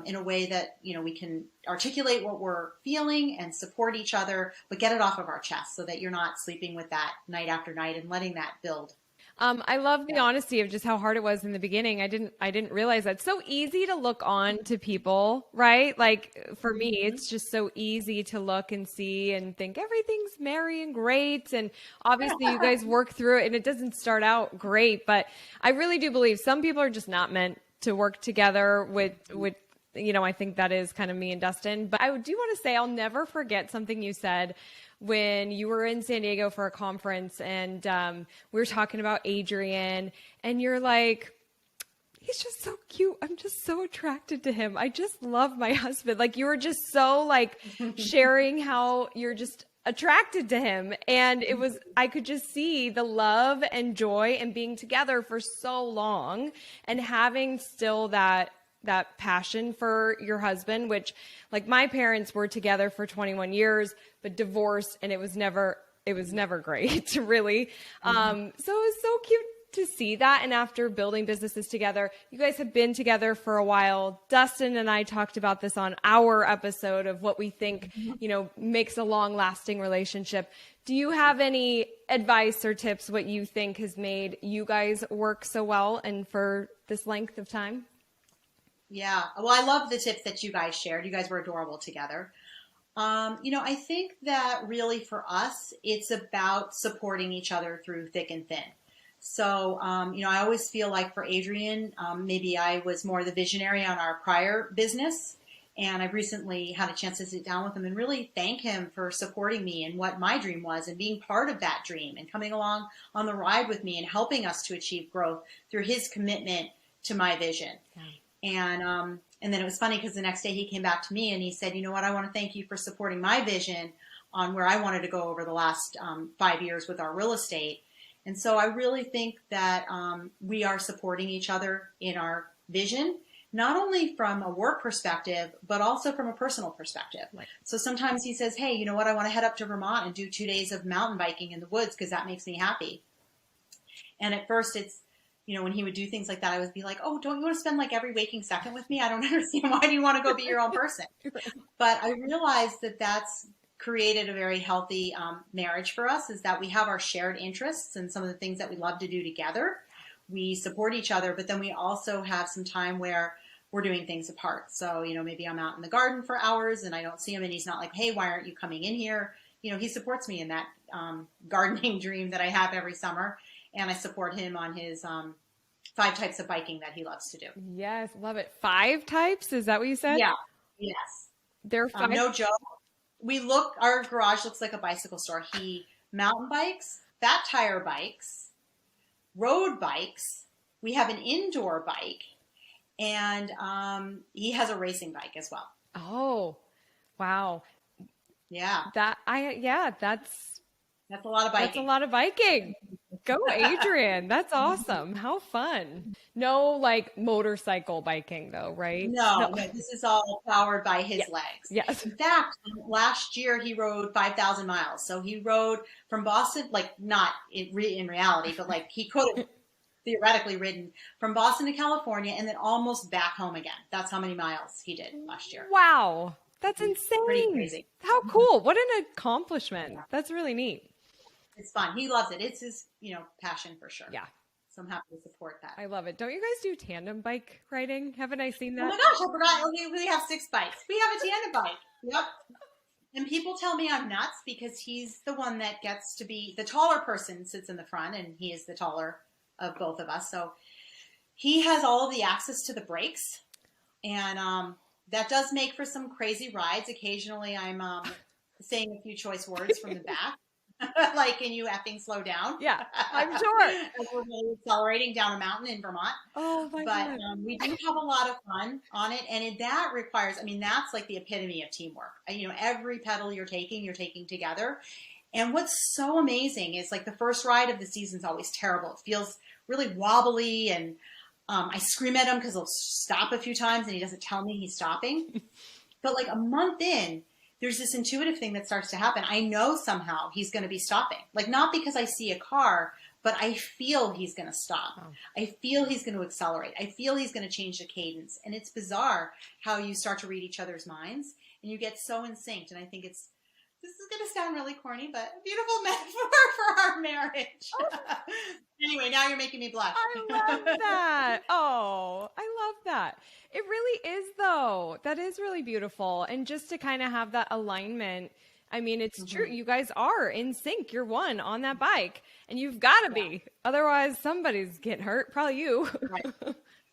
in a way that, we can articulate what we're feeling and support each other, but get it off of our chest so that you're not sleeping with that night after night and letting that build. I love the honesty of just how hard it was in the beginning. I didn't realize that. It's so easy to look on to people, right? Like for me, it's just so easy to look and see and think everything's merry and great. And obviously you guys work through it, and it doesn't start out great, but I really do believe some people are just not meant to work together with, I think that is kind of me and Dustin. But I do want to say, I'll never forget something you said when you were in San Diego for a conference, and we were talking about Adrian, and you're like, he's just so cute. I'm just so attracted to him. I just love my husband. Like, you were just so like sharing how you're just attracted to him. And I could just see the love and joy and being together for so long and having still that passion for your husband, which, like, my parents were together for 21 years, but divorced, and it was never great, really. So it was so cute to see that. And after building businesses together, you guys have been together for a while. Dustin and I talked about this on our episode of what we think, makes a long lasting relationship. Do you have any advice or tips, what you think has made you guys work so well and for this length of time? Yeah. Well, I love the tips that you guys shared. You guys were adorable together. I think that really for us, it's about supporting each other through thick and thin. So, I always feel like for Adrian, maybe I was more the visionary on our prior business. And I've recently had a chance to sit down with him and really thank him for supporting me and what my dream was and being part of that dream and coming along on the ride with me and helping us to achieve growth through his commitment to my vision. Yeah. And then it was funny because the next day he came back to me and he said, you know what, I want to thank you for supporting my vision on where I wanted to go over the last 5 years with our real estate. And so I really think that we are supporting each other in our vision, not only from a work perspective, but also from a personal perspective. Right. So sometimes he says, hey, you know what, I want to head up to Vermont and do 2 days of mountain biking in the woods because that makes me happy. And at first it's, when he would do things like that, I would be like, oh, don't you want to spend like every waking second with me? I don't understand. Why do you want to go be your own person? But I realized that that's created a very healthy marriage for us, is that we have our shared interests and some of the things that we love to do together. We support each other, but then we also have some time where we're doing things apart. So, maybe I'm out in the garden for hours and I don't see him and he's not like, hey, why aren't you coming in here? He supports me in that gardening dream that I have every summer. And I support him on his 5 types of biking that he loves to do. Yes, love it. 5 types? Is that what you said? Yeah. Yes. There are 5. No joke. Our garage looks like a bicycle store. He mountain bikes, fat tire bikes, road bikes. We have an indoor bike, and he has a racing bike as well. Oh, wow. Yeah. That's a lot of biking. That's a lot of biking. Go, Adrian. That's awesome. How fun. No, like, motorcycle biking though, right? No, this is all powered by his legs. Yes. In fact, last year he rode 5,000 miles. So he rode from Boston, like, not in reality, but like he could have theoretically ridden from Boston to California and then almost back home again. That's how many miles he did last year. Wow. That's insane. Pretty crazy. How cool. What an accomplishment. That's really neat. It's fun. He loves it. It's his, passion for sure. Yeah. So I'm happy to support that. I love it. Don't you guys do tandem bike riding? Haven't I seen Oh that? my gosh, I forgot. We have 6 bikes. We have a tandem bike. Yep. And people tell me I'm nuts because he's the one that gets to be the taller person, sits in the front, and he is the taller of both of us. So he has all of the access to the brakes, and that does make for some crazy rides. Occasionally, I'm saying a few choice words from the back, like, can you effing slow down? Yeah, I'm sure. As we're really accelerating down a mountain in Vermont. Oh my But God. we do have a lot of fun on it, and that requires, I mean, that's like the epitome of teamwork. You know, every pedal you're taking together. And what's so amazing is like the first ride of the season is always terrible. It feels really wobbly, and I scream at him because he'll stop a few times and he doesn't tell me he's stopping. But like a month in, there's this intuitive thing that starts to happen. I know somehow he's going to be stopping. Like, not because I see a car, but I feel he's going to stop. Oh. I feel he's going to accelerate. I feel he's going to change the cadence. And it's bizarre how you start to read each other's minds and you get so in sync. And I think this is going to sound really corny, but a beautiful metaphor for our marriage. Anyway, now you're making me blush. I love that. Oh, I love that. It really is, though. That is really beautiful. And just to kind of have that alignment, I mean, it's true. You guys are in sync. You're one on that bike, and you've got to be. Otherwise, somebody's getting hurt. Probably you. Right.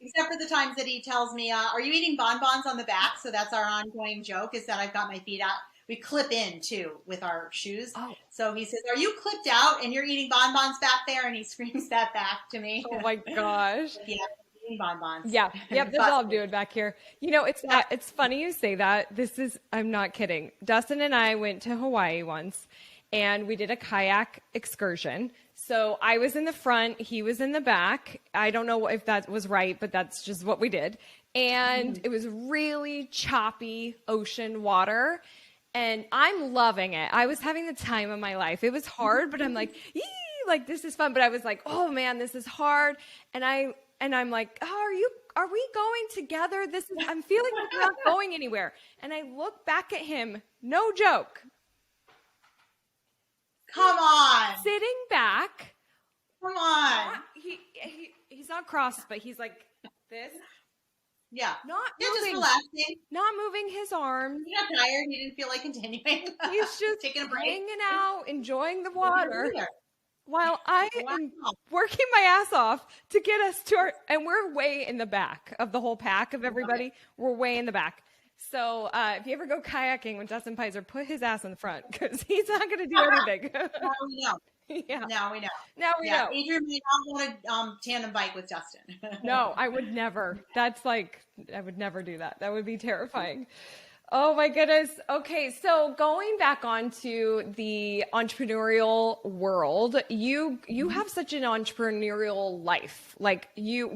Except for the times that he tells me, are you eating bonbons on the back? So that's our ongoing joke, is that I've got my feet out. We clip in, too, with our shoes. Oh. So he says, are you clipped out and you're eating bonbons back there? And he screams that back to me. Oh, my gosh. Yeah, eating bonbons. Yeah. Yep. That's all I'm doing back here. You know, it's funny you say that. I'm not kidding. Dustin and I went to Hawaii once, and we did a kayak excursion. So I was in the front, he was in the back. I don't know if that was right, but that's just what we did. And it was really choppy ocean water. And I'm loving it. I was having the time of my life. It was hard, but I'm like, yee, like this is fun. But I was like, oh man, this is hard. And I'm like, oh, are we going together? I'm feeling like we're not going anywhere. And I look back at him, no joke. Come on. Sitting back. Come on. He's not crossed, but he's like this. Yeah. Not just moving. relaxing. Not moving his arms. He got tired. He didn't feel like continuing. He's just taking a break. hanging out, enjoying the water. While I Wow. am working my ass off to get us to and we're way in the back of the whole pack of everybody. We're way in the back. So if you ever go kayaking with Dustin Pizer, put his ass in the front because he's not going to do anything. Now we know. Yeah. Now we know. Now we know. Adrian may not want to tandem bike with Dustin. No, I would never. I would never do that. That would be terrifying. Oh my goodness. Okay, so going back onto the entrepreneurial world, you have such an entrepreneurial life. Like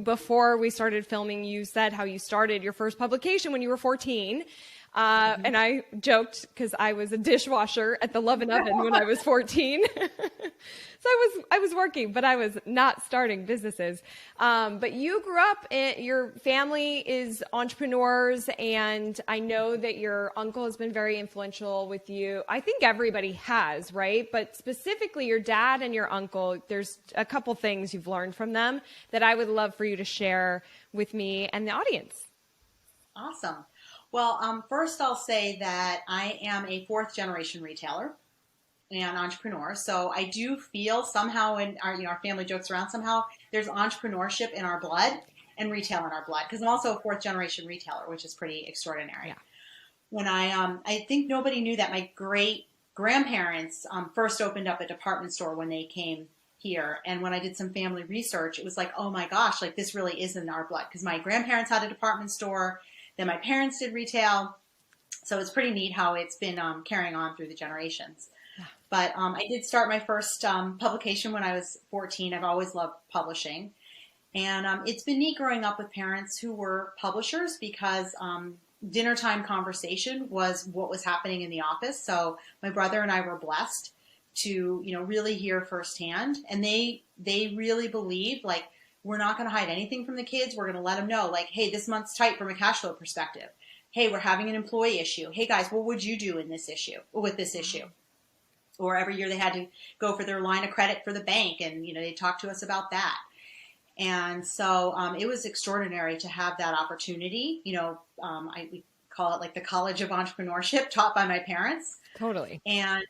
before we started filming, you said how you started your first publication when you were 14. And I joked because I was a dishwasher at the Love and Oven when I was 14. So I was working, but I was not starting businesses. But you grew up your family is entrepreneurs, and I know that your uncle has been very influential with you. I think everybody has, right? But specifically your dad and your uncle, there's a couple things you've learned from them that I would love for you to share with me and the audience. Awesome. Well, first I'll say that I am a 4th generation retailer and entrepreneur. So I do feel somehow in our family jokes around, somehow there's entrepreneurship in our blood and retail in our blood, because I'm also a 4th generation retailer, which is pretty extraordinary. Yeah. When I think nobody knew that my great grandparents first opened up a department store when they came here. And when I did some family research, it was like, oh my gosh, like this really is in our blood, because my grandparents had a department store. Then my parents did retail. So it's pretty neat how it's been carrying on through the generations. Yeah. But I did start my first publication when I was 14. I've always loved publishing. And it's been neat growing up with parents who were publishers, because dinner time conversation was what was happening in the office. So my brother and I were blessed to, really hear firsthand. And they really believed, like, we're not going to hide anything from the kids. We're going to let them know, like, hey, this month's tight from a cash flow perspective. Hey, we're having an employee issue. Hey, guys, what would you do with this issue? Or every year they had to go for their line of credit for the bank, and, they talked to us about that. And so it was extraordinary to have that opportunity. We call it like the College of Entrepreneurship taught by my parents. Totally. And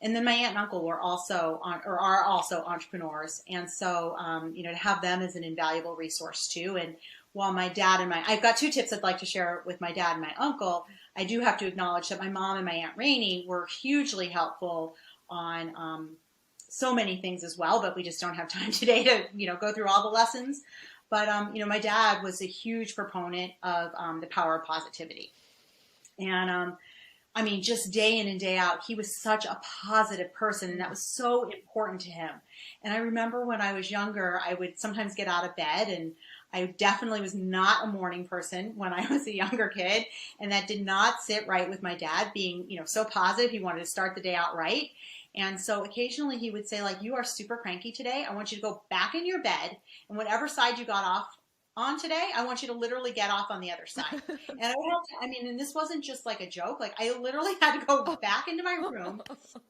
then my aunt and uncle were also are also entrepreneurs. And so, to have them as an invaluable resource too. And while my dad and I've got 2 tips I'd like to share with my dad and my uncle. I do have to acknowledge that my mom and my Aunt Rainey were hugely helpful on so many things as well, but we just don't have time today to, go through all the lessons. But, my dad was a huge proponent of the power of positivity. And, just day in and day out, he was such a positive person, and that was so important to him. And I remember when I was younger, I would sometimes get out of bed, and I definitely was not a morning person when I was a younger kid, and that did not sit right with my dad being, so positive. He wanted to start the day out right. And so occasionally he would say, like, you are super cranky today. I want you to go back in your bed, and whatever side you got off on today, I want you to literally get off on the other side. And and this wasn't just like a joke. Like, I literally had to go back into my room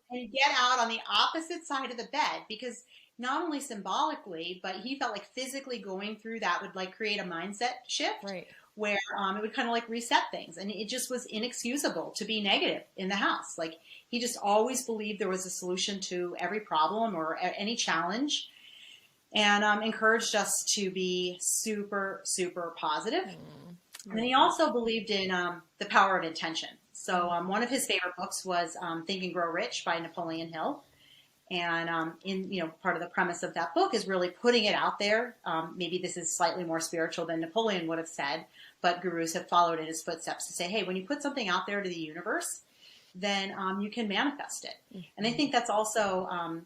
and get out on the opposite side of the bed, because not only symbolically, but he felt like physically going through that would like create a mindset shift, Right. Where it would kind of like reset things. And it just was inexcusable to be negative in the house. Like, he just always believed there was a solution to every problem or any challenge, and encouraged us to be super, super positive. And then he also believed in the power of intention. So one of his favorite books was Think and Grow Rich by Napoleon Hill. And part of the premise of that book is really putting it out there. Maybe this is slightly more spiritual than Napoleon would have said, but gurus have followed in his footsteps to say, hey, when you put something out there to the universe, then you can manifest it. Mm-hmm. And I think that's also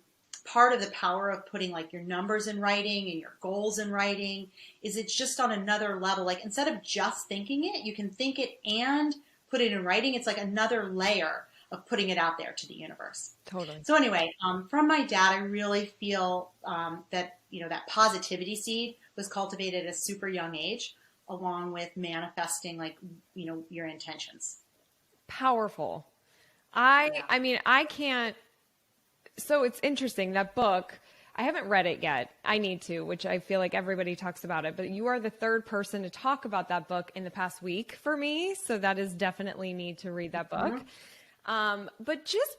part of the power of putting like your numbers in writing and your goals in writing. Is it's just on another level. Like, instead of just thinking it, you can think it and put it in writing. It's like another layer of putting it out there to the universe. Totally. So anyway, from my dad, I really feel that, that positivity seed was cultivated at a super young age, along with manifesting your intentions. Powerful. I can't. So it's interesting, that book, I haven't read it yet. I need to, which I feel like everybody talks about it, but you are the 3rd person to talk about that book in the past week for me. So that is definitely need to read that book. Mm-hmm. But just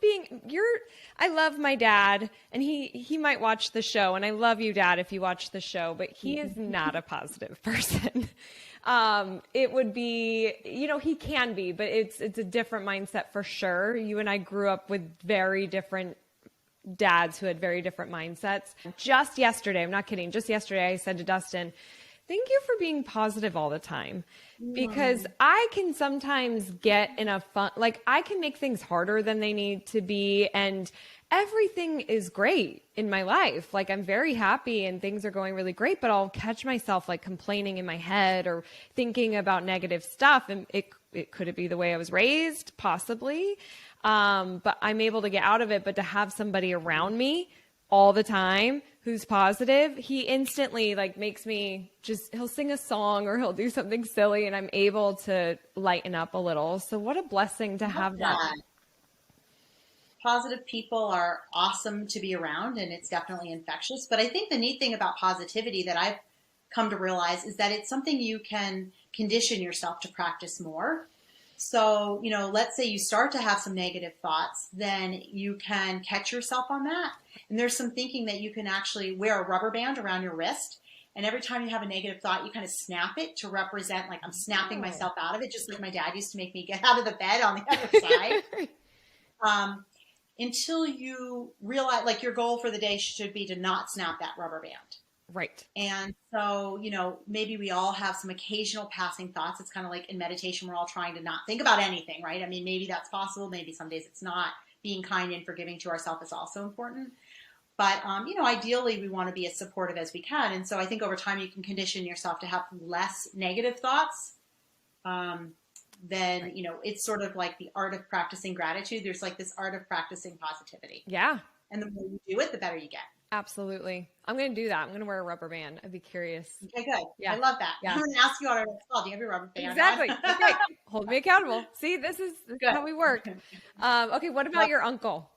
I love my dad, and he might watch the show, and I love you, Dad, if you watch the show, but he is not a positive person. It would be, he can be, but it's a different mindset for sure. You and I grew up with very different dads who had very different mindsets. Just yesterday, I'm not kidding, just yesterday I said to Dustin, thank you for being positive all the time, because I can sometimes get in I can make things harder than they need to be. And everything is great in my life. Like, I'm very happy and things are going really great, but I'll catch myself like complaining in my head or thinking about negative stuff. And could it be the way I was raised? Possibly. But I'm able to get out of it. But to have somebody around me all the time who's positive, he instantly makes me he'll sing a song or he'll do something silly, and I'm able to lighten up a little. So what a blessing to have that. Positive people are awesome to be around, and it's definitely infectious. But I think the neat thing about positivity that I've come to realize is that it's something you can condition yourself to practice more. So, let's say you start to have some negative thoughts, then you can catch yourself on that. And there's some thinking that you can actually wear a rubber band around your wrist. And every time you have a negative thought, you kind of snap it to represent, like, I'm snapping myself out of it, just like my dad used to make me get out of the bed on the other side. Until you realize, like, your goal for the day should be to not snap that rubber band. Right. And so, maybe we all have some occasional passing thoughts. It's kind of like in meditation, we're all trying to not think about anything, right? I mean, maybe that's possible. Maybe some days it's not. Being kind and forgiving to ourselves is also important. But, ideally we want to be as supportive as we can. And so I think over time you can condition yourself to have less negative thoughts. Then, it's sort of like the art of practicing gratitude. There's like this art of practicing positivity. Yeah. And the more you do it, the better you get. Absolutely. I'm going to do that. I'm going to wear a rubber band. I'd be curious. Okay, good. Yeah. I love that. Yeah. I'm going to ask you on our next call. Do you have your rubber band? Exactly. Okay. Hold me accountable. See, this is how we work. Okay. What about your uncle?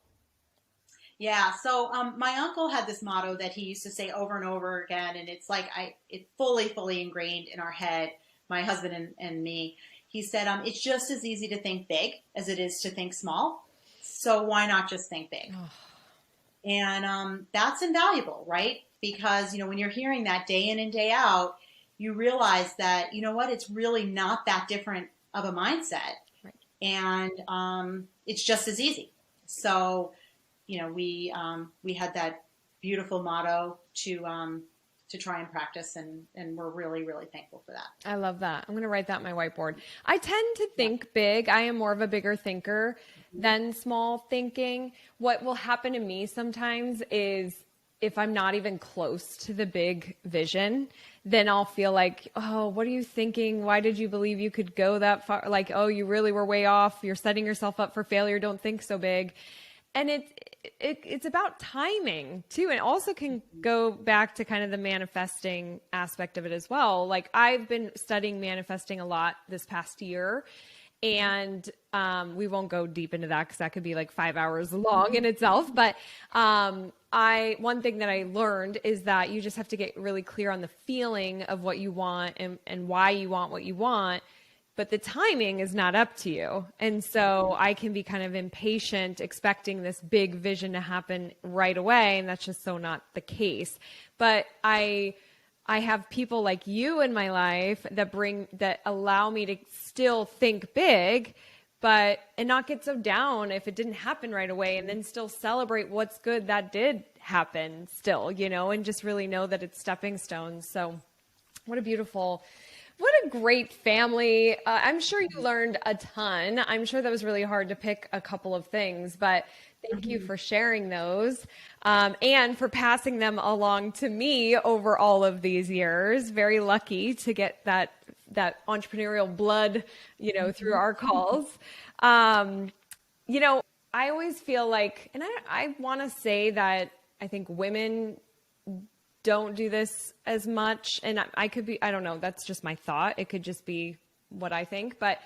Yeah. So my uncle had this motto that he used to say over and over again, and it's like it's fully ingrained in our head, my husband and me. He said, it's just as easy to think big as it is to think small. So why not just think big? Oh, And that's invaluable, right? Because, when you're hearing that day in and day out, you realize that, what, it's really not that different of a mindset. right. And it's just as easy. So, we had that beautiful motto to try and practice, and we're really thankful for that. I love that. I'm going to write that on my whiteboard. I tend to Yeah. think big. I am more of a bigger thinker than small thinking. What will happen to me sometimes is if I'm not even close to the big vision, then I'll feel like, oh, what are you thinking? Why did you believe you could go that far? Like, oh, you really were way off. You're setting yourself up for failure. Don't think so big. And it's about timing too. And it also can go back to kind of the manifesting aspect of it as well. Like I've been studying manifesting a lot this past year, and we won't go deep into that because that could be like 5 hours long in itself. But one thing that I learned is that you just have to get really clear on the feeling of what you want and why you want what you want. But the timing is not up to you. And so I can be kind of impatient, expecting this big vision to happen right away. And that's just so not the case. But I have people like you in my life that allow me to still think big, and not get so down if it didn't happen right away, and then still celebrate what's good that did happen still, and just really know that it's stepping stones. So what a great family. I'm sure you learned a ton. I'm sure that was really hard to pick a couple of things, but thank you for sharing those, and for passing them along to me over all of these years. Very lucky to get that entrepreneurial blood, through our calls. I always feel like, and I want to say that I think women don't do this as much. And I don't know, that's just my thought. It could just be what I think, but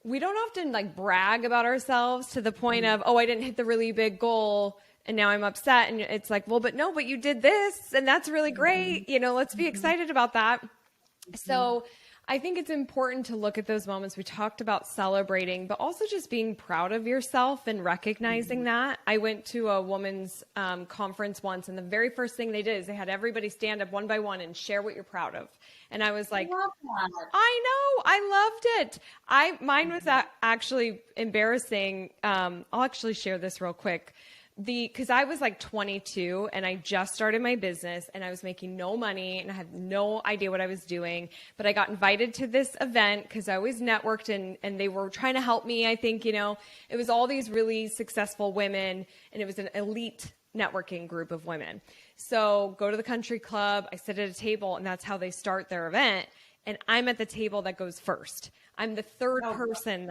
we don't often like brag about ourselves to the point of, oh, I didn't hit the really big goal and now I'm upset. And it's like, well, but you did this and that's really great. Let's be excited about that. So I think it's important to look at those moments. We talked about celebrating, but also just being proud of yourself and recognizing that. I went to a women's conference once, and the very first thing they did is they had everybody stand up one by one and share what you're proud of. And I was like, I love that. I know, I loved it. Mine was actually embarrassing. I'll actually share this real quick. Because I was like 22 and I just started my business and I was making no money and I had no idea what I was doing, but I got invited to this event because I always networked and they were trying to help me. I think, it was all these really successful women, and it was an elite networking group of women. So go to the country club, I sit at a table, and that's how they start their event. And I'm at the table that goes first. I'm the third person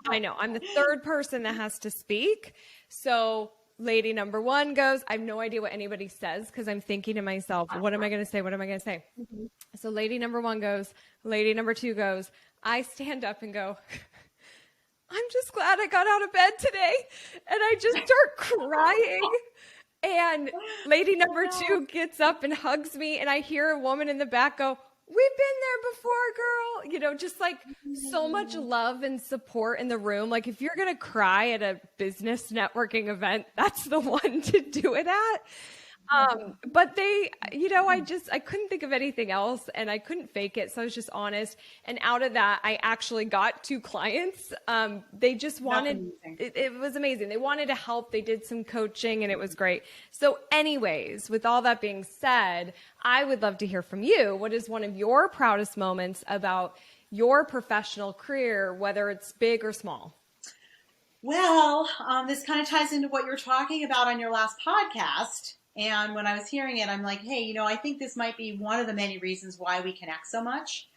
I'm the third person that has to speak. So lady number one goes, I have no idea what anybody says because I'm thinking to myself, what am I going to say? What am I going to say? Mm-hmm. So lady number one goes, lady number two goes, I stand up and go, I'm just glad I got out of bed today. And I just start crying. And lady number two gets up and hugs me. And I hear a woman in the back go, we've been there before, girl. Just like so much love and support in the room. Like if you're going to cry at a business networking event, that's the one to do it at. But they, I couldn't think of anything else and I couldn't fake it. So I was just honest. And out of that, I actually got 2 clients. They just wanted, it was amazing. They wanted to help. They did some coaching and it was great. So anyways, with all that being said, I would love to hear from you. What is one of your proudest moments about your professional career, whether it's big or small? Well, this kind of ties into what you're talking about on your last podcast. And when I was hearing it, I'm like, hey, I think this might be one of the many reasons why we connect so much.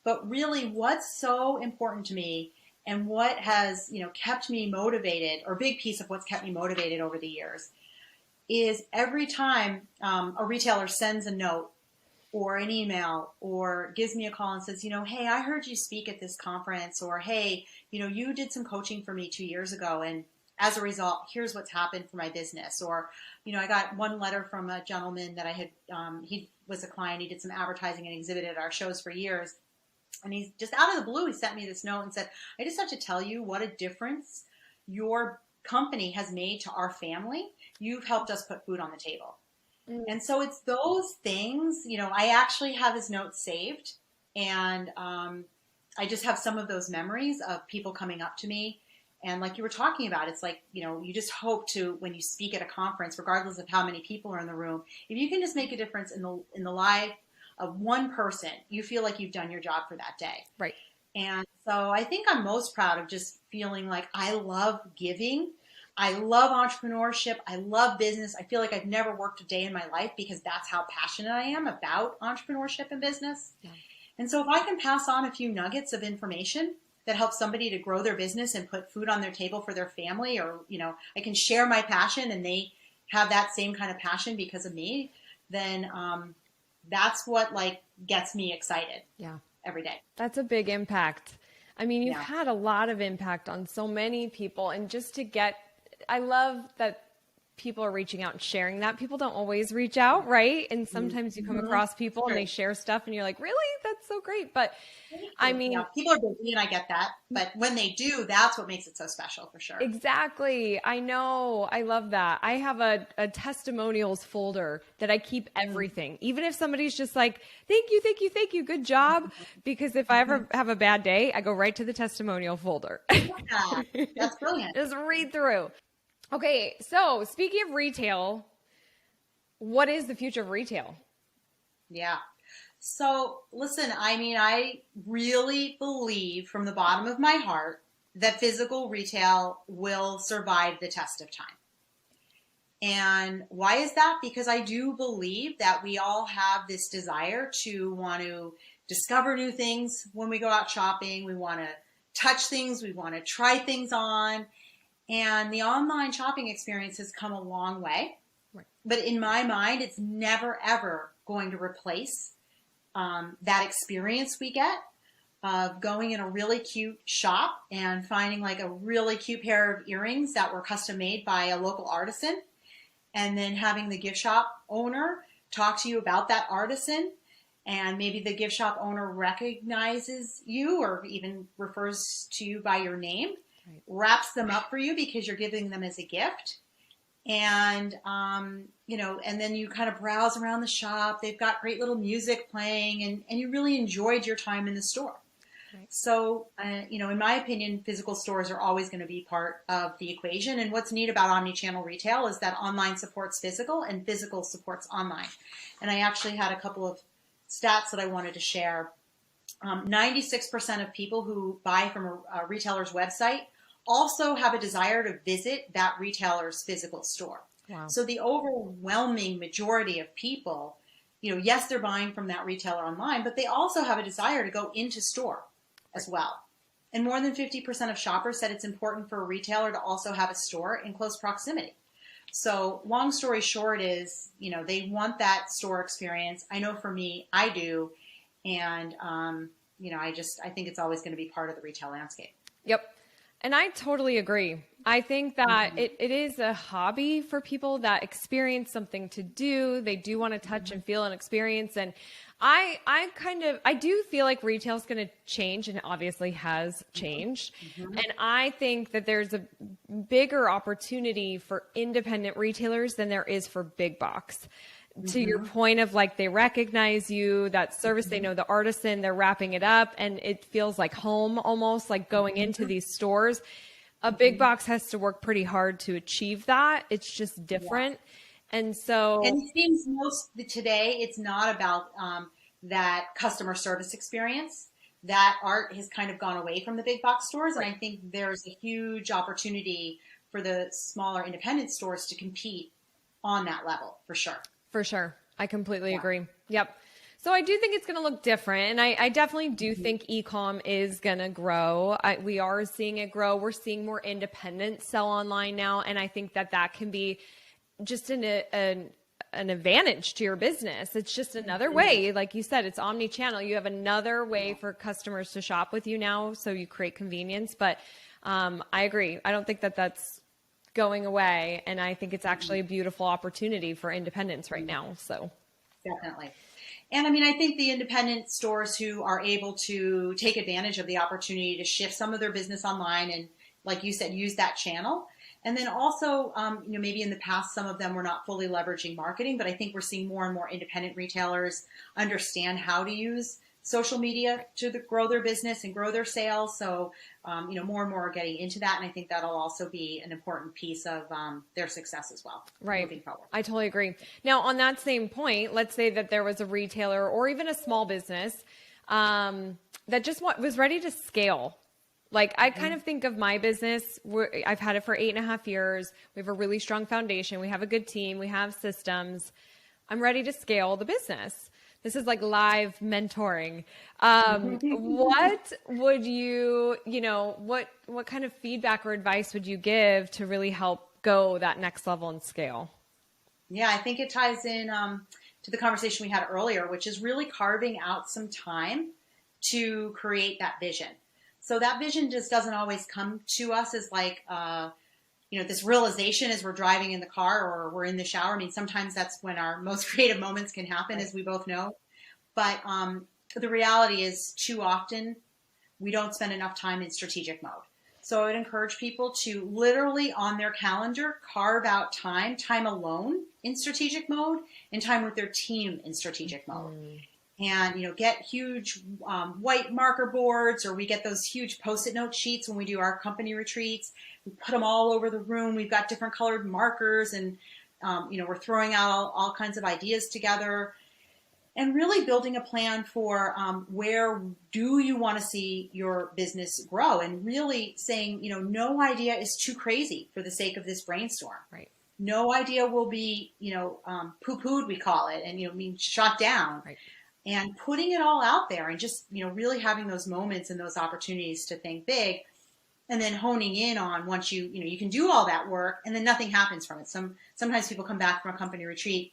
But really, what's so important to me and what has, kept me motivated, or a big piece of what's kept me motivated over the years, is every time a retailer sends a note or an email or gives me a call and says, hey, I heard you speak at this conference, or hey, you did some coaching for me 2 years ago and as a result, here's what's happened for my business. Or, I got one letter from a gentleman that I had, he was a client. He did some advertising and exhibited at our shows for years. And he's just out of the blue, he sent me this note and said, I just have to tell you what a difference your company has made to our family. You've helped us put food on the table. And so it's those things, I actually have his notes saved, and I just have some of those memories of people coming up to me. And like you were talking about, it's like, you just hope to, when you speak at a conference, regardless of how many people are in the room, if you can just make a difference in the life of one person, you feel like you've done your job for that day. Right. And so I think I'm most proud of just feeling like I love giving. I love entrepreneurship. I love business. I feel like I've never worked a day in my life because that's how passionate I am about entrepreneurship and business. Yeah. And so if I can pass on a few nuggets of information that helps somebody to grow their business and put food on their table for their family, or, I can share my passion and they have that same kind of passion because of me, then that's what gets me excited. Yeah. Every day. That's a big impact. I mean, you've had a lot of impact on so many people, and just to I love that people are reaching out and sharing that. People don't always reach out, right? And sometimes you come across people and they share stuff and you're like, really? That's so great. But I mean, people are busy and I get that. But when they do, that's what makes it so special for sure. Exactly. I know. I love that. I have a testimonials folder that I keep everything, even if somebody's just like, thank you, thank you, thank you. Good job. Because if I ever have a bad day, I go right to the testimonial folder. Yeah, that's brilliant. Just read through. Okay, so speaking of retail, what is the future of retail? Yeah. So listen, I really believe from the bottom of my heart that physical retail will survive the test of time. And why is that? Because I do believe that we all have this desire to want to discover new things when we go out shopping. We want to touch things. We want to try things on. And the online shopping experience has come a long way. Right. But in my mind, it's never, ever going to replace that experience we get of going in a really cute shop and finding a really cute pair of earrings that were custom made by a local artisan, and then having the gift shop owner talk to you about that artisan, and maybe the gift shop owner recognizes you or even refers to you by your name. Right. Wraps them up for you because you're giving them as a gift. And, and then you kind of browse around the shop. They've got great little music playing and you really enjoyed your time in the store. Right. So, in my opinion, physical stores are always going to be part of the equation. And what's neat about omnichannel retail is that online supports physical and physical supports online. And I actually had a couple of stats that I wanted to share. 96% of people who buy from a retailer's website also have a desire to visit that retailer's physical store. Wow. So the overwhelming majority of people, yes, they're buying from that retailer online, but they also have a desire to go into store as well. And more than 50% of shoppers said it's important for a retailer to also have a store in close proximity. So long story short is, they want that store experience. I know for me, I do. And, I think it's always going to be part of the retail landscape. Yep. And I totally agree. I think that it is a hobby for people that experience something to do. They do want to touch and feel and experience. And I do feel like retail is going to change, and obviously has changed. And I think that there's a bigger opportunity for independent retailers than there is for big box. To your point of they recognize you, that service, they know the artisan, they're wrapping it up, and it feels like home almost, like going into these stores. A big box has to work pretty hard to achieve that. It's just different. Yeah. And it seems today it's not about that customer service experience. That art has kind of gone away from the big box stores. Right. And I think there's a huge opportunity for the smaller independent stores to compete on that level for sure. For sure. I completely agree. Yep. So I do think it's going to look different. And I definitely do think e-com is going to grow. We are seeing it grow. We're seeing more independents sell online now. And I think that can be just an advantage to your business. It's just another way. Like you said, it's omni-channel. You have another way for customers to shop with you now. So you create convenience. But I agree. I don't think that's going away. And I think it's actually a beautiful opportunity for independents right now. So definitely. And I mean, I think the independent stores who are able to take advantage of the opportunity to shift some of their business online and, like you said, use that channel. And then also, maybe in the past, some of them were not fully leveraging marketing, but I think we're seeing more and more independent retailers understand how to use social media to grow their business and grow their sales. So, more and more are getting into that. And I think that'll also be an important piece of their success as well. Right. Moving forward. I totally agree. Now, on that same point, let's say that there was a retailer or even a small business that just was ready to scale. Like I kind of think of my business, I've had it for 8.5 years. We have a really strong foundation. We have a good team. We have systems. I'm ready to scale the business. This is like live mentoring. What would you, what kind of feedback or advice would you give to really help go that next level and scale? Yeah, I think it ties in to the conversation we had earlier, which is really carving out some time to create that vision. So that vision just doesn't always come to us as like, this realization as we're driving in the car or we're in the shower. I mean, sometimes that's when our most creative moments can happen, right, as we both know. But the reality is too often we don't spend enough time in strategic mode. So I would encourage people to literally on their calendar, carve out time alone in strategic mode and time with their team in strategic mode. And, get huge white marker boards, or we get those huge Post-it note sheets when we do our company retreats. We put them all over the room. We've got different colored markers and, we're throwing out all kinds of ideas together and really building a plan for where do you want to see your business grow, and really saying, no idea is too crazy for the sake of this brainstorm. Right. No idea will be, poo-pooed, we call it, and, shot down. Right. And putting it all out there and just, really having those moments and those opportunities to think big, and then honing in on once you can do all that work and then nothing happens from it. Sometimes people come back from a company retreat,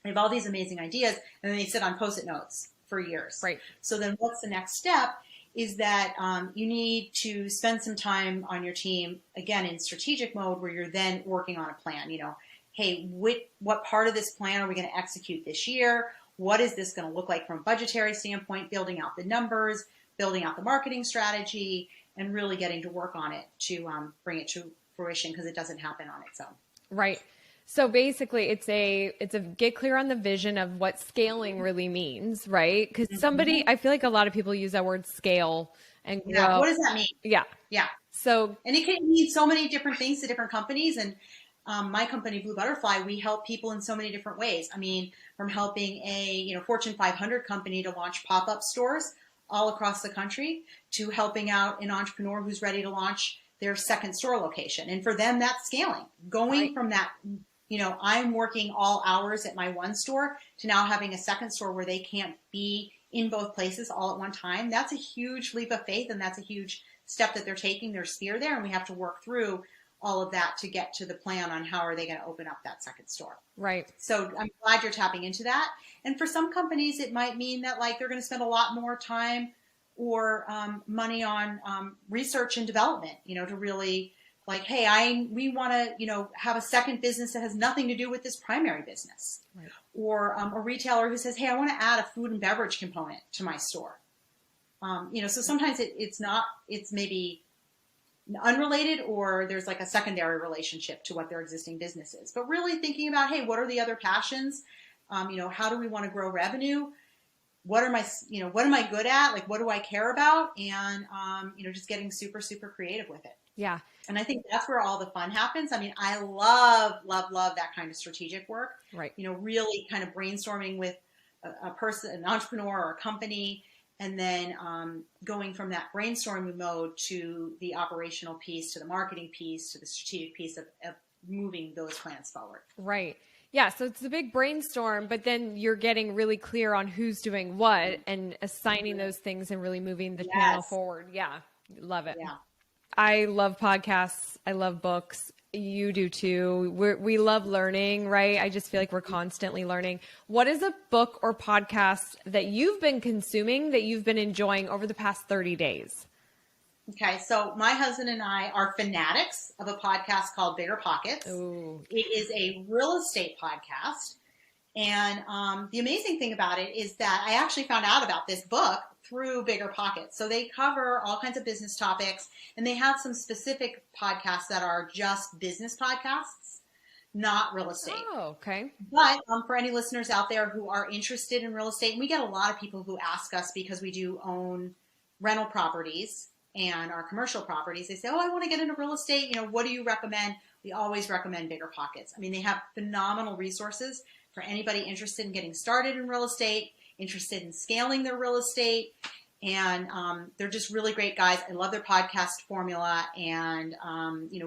they have all these amazing ideas, and then they sit on Post-it notes for years. Right. So then what's the next step is that you need to spend some time on your team, again, in strategic mode where you're then working on a plan. Hey, what part of this plan are we going to execute this year? What is this going to look like from a budgetary standpoint, building out the numbers, building out the marketing strategy, and really getting to work on it to bring it to fruition, because it doesn't happen on its own. Right. So basically it's a get clear on the vision of what scaling really means, right? Because I feel like a lot of people use that word scale and grow. Yeah. What does that mean? Yeah. Yeah. So, and it can mean so many different things to different companies. And my company, Blue Butterfly, we help people in so many different ways. I mean, from helping a Fortune 500 company to launch pop-up stores all across the country, to helping out an entrepreneur who's ready to launch their second store location. And for them, that's scaling. Going from that, I'm working all hours at my one store to now having a second store where they can't be in both places all at one time. That's a huge leap of faith, and that's a huge step that they're taking. Their spear there, and we have to work through all of that to get to the plan on how are they going to open up that second store. Right. So I'm glad you're tapping into that. And for some companies, it might mean that they're going to spend a lot more time or money on research and development, to really hey, we want to, have a second business that has nothing to do with this primary business. Right. Or a retailer who says, hey, I want to add a food and beverage component to my store. So sometimes it's maybe unrelated, or there's a secondary relationship to what their existing business is. But really thinking about, hey, what are the other passions? How do we want to grow revenue? What am I good at? What do I care about? And, just getting super, super creative with it. Yeah. And I think that's where all the fun happens. I mean, I love, love, love that kind of strategic work. Right. Really kind of brainstorming with a person, an entrepreneur or a company, and then going from that brainstorming mode to the operational piece, to the marketing piece, to the strategic piece of moving those plans forward. Right. Yeah. So it's a big brainstorm, but then you're getting really clear on who's doing what and assigning those things and really moving the channel forward. Yeah. Love it. Yeah. I love podcasts. I love books. You do too. We love learning, right? I just feel like we're constantly learning. What is a book or podcast that you've been consuming that you've been enjoying over the past 30 days? Okay, so my husband and I are fanatics of a podcast called Bigger Pockets. Ooh. It is a real estate podcast. And the amazing thing about it is that I actually found out about this book through Bigger Pockets. So they cover all kinds of business topics, and they have some specific podcasts that are just business podcasts, not real estate. Oh, okay. But for any listeners out there who are interested in real estate, and we get a lot of people who ask us because we do own rental properties and our commercial properties. They say, oh, I want to get into real estate. What do you recommend? We always recommend Bigger Pockets. I mean, they have phenomenal resources for anybody interested in getting started in real estate, interested in scaling their real estate. And they're just really great guys. I love their podcast formula. And,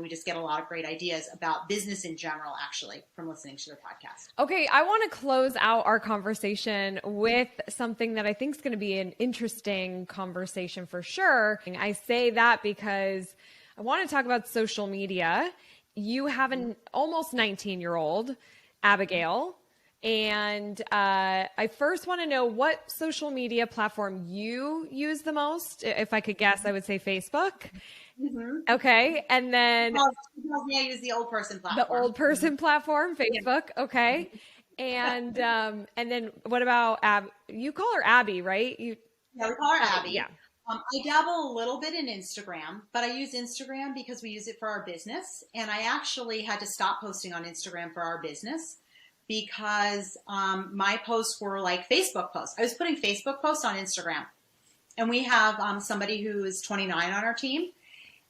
we just get a lot of great ideas about business in general, actually, from listening to their podcast. Okay, I want to close out our conversation with something that I think is going to be an interesting conversation for sure. And I say that because I want to talk about social media. You have an almost 19-year-old, Abigail. And I first want to know what social media platform you use the most. If I could guess, I would say Facebook. Mm-hmm. Okay. And then I use the old person platform. The old person platform, Facebook. Yeah. Okay. And then what about you call her Abby, right? Yeah, we call her Abby. Yeah. I dabble a little bit in Instagram, but I use Instagram because we use it for our business. And I actually had to stop posting on Instagram for our business because my posts were like Facebook posts. I was putting Facebook posts on Instagram. And we have somebody who is 29 on our team.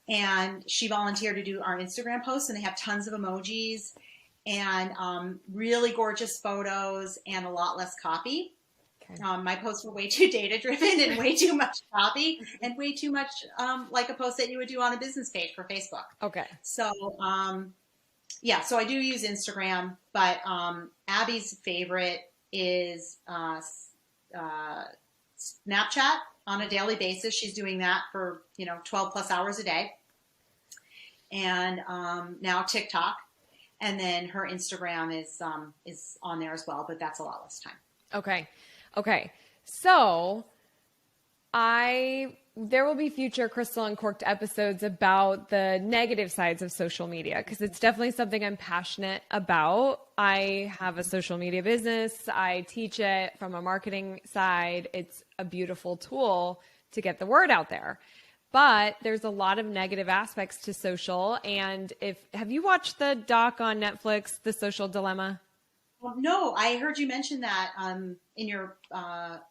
And she volunteered to do our Instagram posts. And they have tons of emojis and really gorgeous photos and a lot less copy. Okay. My posts were way too data-driven and way too much copy and way too much like a post that you would do on a business page for Facebook. Okay. So, yeah, so I do use Instagram, but Abby's favorite is Snapchat on a daily basis. She's doing that for, 12 plus hours a day. And now TikTok. And then her Instagram is on there as well, but that's a lot less time. Okay. So there will be future Crystal Uncorked episodes about the negative sides of social media because it's definitely something I'm passionate about. I have a social media business. I teach it from a marketing side. It's a beautiful tool to get the word out there. But there's a lot of negative aspects to social. And have you watched the doc on Netflix, The Social Dilemma? Well, no, I heard you mention that in your